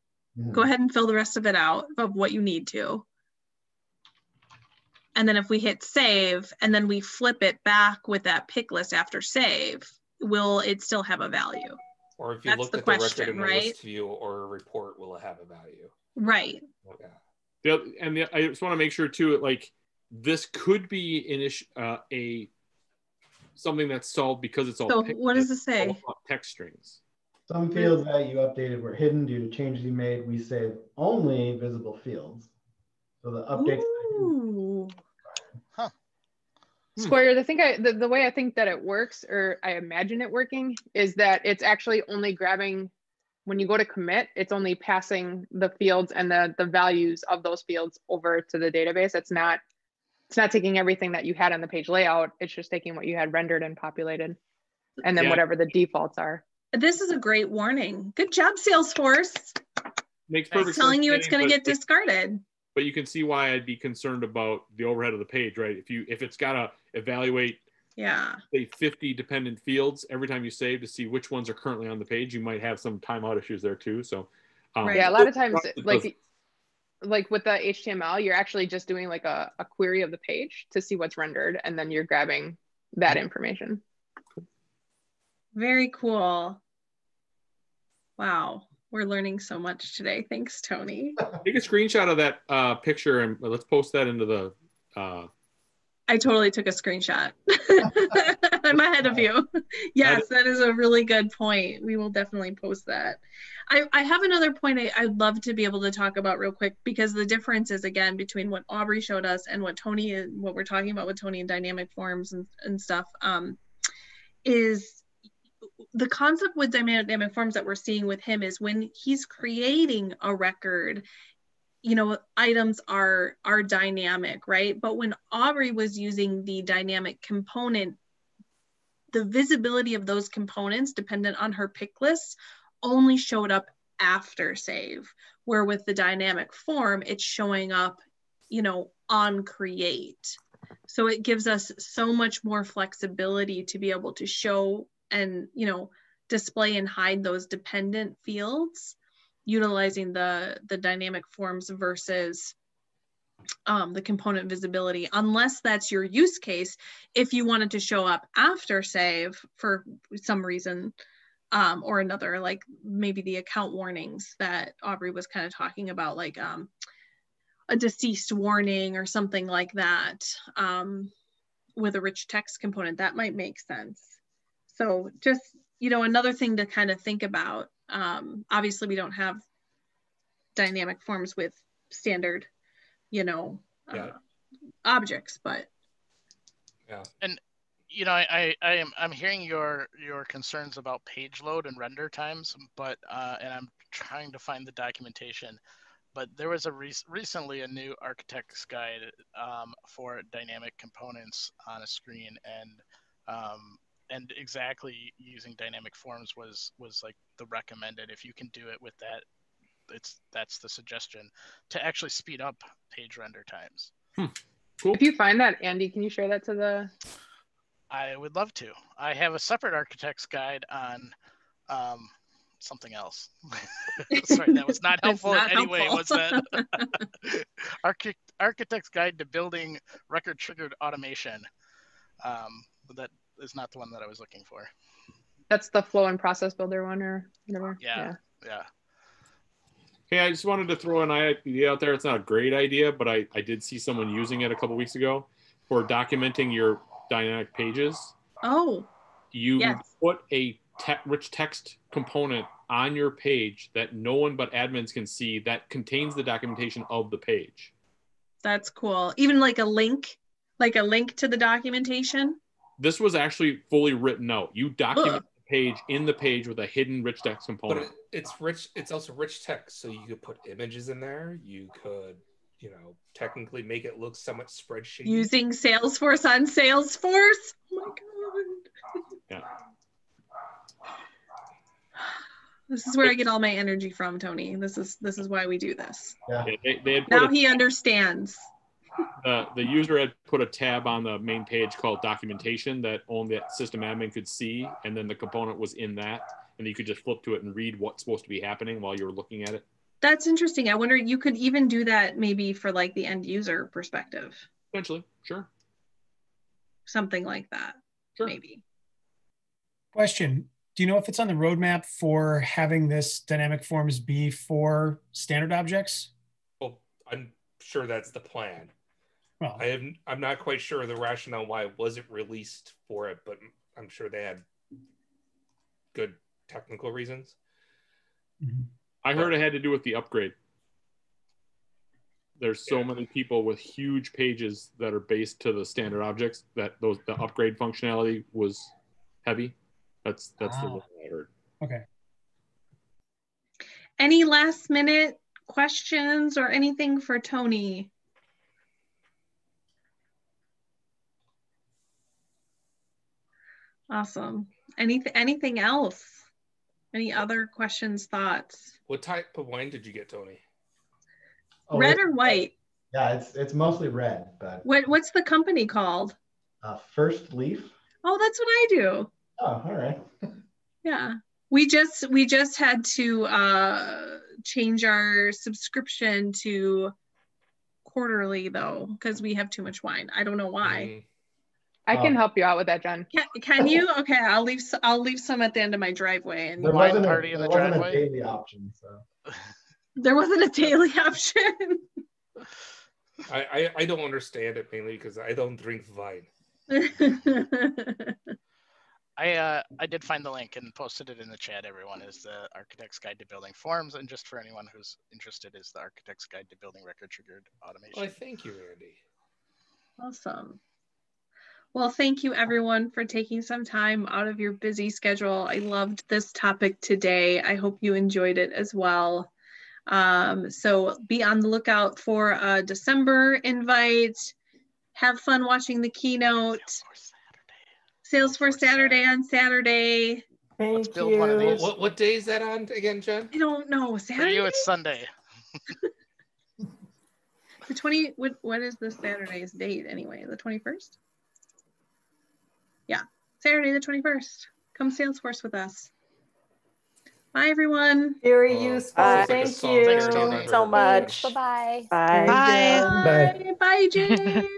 go ahead and fill the rest of it out of what you need to. And then if we hit save and then we flip it back with that pick list after save, will it still have a value? Or if you look at the record in the list view or a report, will it have a value? Right. Okay. I just want to make sure too, like this could be something that's solved because it's all. So what does it say? Text strings. Some fields that you updated were hidden due to changes you made. We save only visible fields. So the updates. Ooh. Huh. Square, the way I think that it works, or I imagine it working, is that it's actually only grabbing, when you go to commit, it's only passing the fields and the values of those fields over to the database. It's not taking everything that you had on the page layout. It's just taking what you had rendered and populated, and then whatever the defaults are. This is a great warning. Good job, Salesforce. Makes perfect sense. Telling you it's going to get discarded. But you can see why I'd be concerned about the overhead of the page, right? If it's got to evaluate, say 50 dependent fields every time you save to see which ones are currently on the page, you might have some timeout issues there too. So yeah, a lot of times, like with the HTML, you're actually just doing like a query of the page to see what's rendered, and then you're grabbing that information. Very cool. Wow. We're learning so much today. Thanks, Tony. Take a screenshot of that picture and let's post that into the... I totally took a screenshot. I'm ahead of you. Yes, that is a really good point. We will definitely post that. I have another point I'd love to be able to talk about real quick, because the difference is, again, between what Aubrey showed us and what we're talking about with Tony and dynamic forms and stuff, is the concept with dynamic forms that we're seeing with him is when he's creating a record, items are dynamic, right? But when Aubrey was using the dynamic component, the visibility of those components dependent on her pick list only showed up after save, where with the dynamic form, it's showing up, on create. So it gives us so much more flexibility to be able to show and, display and hide those dependent fields utilizing the dynamic forms versus the component visibility, unless that's your use case. If you wanted to show up after save for some reason or another, like maybe the account warnings that Aubrey was kind of talking about, like a deceased warning or something like that, with a rich text component, that might make sense. So just, another thing to kind of think about. Obviously, we don't have dynamic forms with standard, objects, but and I'm hearing your concerns about page load and render times, but and I'm trying to find the documentation. But there was recently a new architect's guide for dynamic components on a screen, and exactly using dynamic forms was like the recommended. If you can do it with that, that's the suggestion to actually speed up page render times. Cool. If you find that, Andy, can you share that to the... I would love to. I have a separate architect's guide on something else. Sorry, that was not helpful in any way, was that? Architect's guide to building record triggered automation. That is not the one that I was looking for. That's the flow and process builder one or whatever. Yeah. Hey, I just wanted to throw an idea out there. It's not a great idea, but I did see someone using it a couple weeks ago for documenting your dynamic pages. Oh, you put a rich text component on your page that no one but admins can see that contains the documentation of the page. That's cool. Even like a link to the documentation. This was actually fully written out. You document the page in the page with a hidden rich text component. But it's rich. It's also rich text, so you could put images in there. You could, you know, technically make it look somewhat spreadsheet. Using Salesforce on Salesforce. Oh my god. Yeah. This is where I get all my energy from, Tony. This is why we do this. Yeah. They had Now he understands. The user had put a tab on the main page called documentation that only that system admin could see, and then the component was in that, and you could just flip to it and read what's supposed to be happening while you were looking at it. That's interesting. I wonder, you could even do that maybe for like the end user perspective. Potentially, sure. Something like that, sure. Maybe. Question. Do you know if it's on the roadmap for having this dynamic forms be for standard objects? Well, I'm sure that's the plan. Well, I'm not quite sure the rationale why it wasn't released for it, but I'm sure they had good technical reasons. I heard it had to do with the upgrade. There's so many people with huge pages that are based to the standard objects that the upgrade functionality was heavy. That's the one I heard. Okay. Any last minute questions or anything for Tony? Awesome. Anything else? Any other questions, thoughts? What type of wine did you get, Tony? Red or white? Yeah, it's mostly red, but what's the company called? First Leaf. Oh, that's what I do. Oh, all right. Yeah, we just had to change our subscription to quarterly though, because we have too much wine. I don't know why. I can help you out with that, Jen. Can you? Okay, I'll leave some at the end of my driveway. And there wasn't a daily option, so there wasn't a daily option. I don't understand it, mainly because I don't drink wine. I did find the link and posted it in the chat. Everyone, is the Architect's Guide to Building Forms, and just for anyone who's interested, is the Architect's Guide to Building Record Triggered Automation. Well, thank you, Andy. Awesome. Well, thank you everyone for taking some time out of your busy schedule. I loved this topic today. I hope you enjoyed it as well. So be on the lookout for a December invite. Have fun watching the keynote. Salesforce Saturday on Saturday. Let's build one of these. What day is that on again, Jen? I don't know. Saturday? For you, it's Sunday. The 20. What is this Saturday's date anyway? The 21st. Yeah, Saturday the 21st. Come Salesforce with us. Bye, everyone. Very useful. Thank you so much. Bye-bye. Bye. Bye. Bye. Bye, Jane.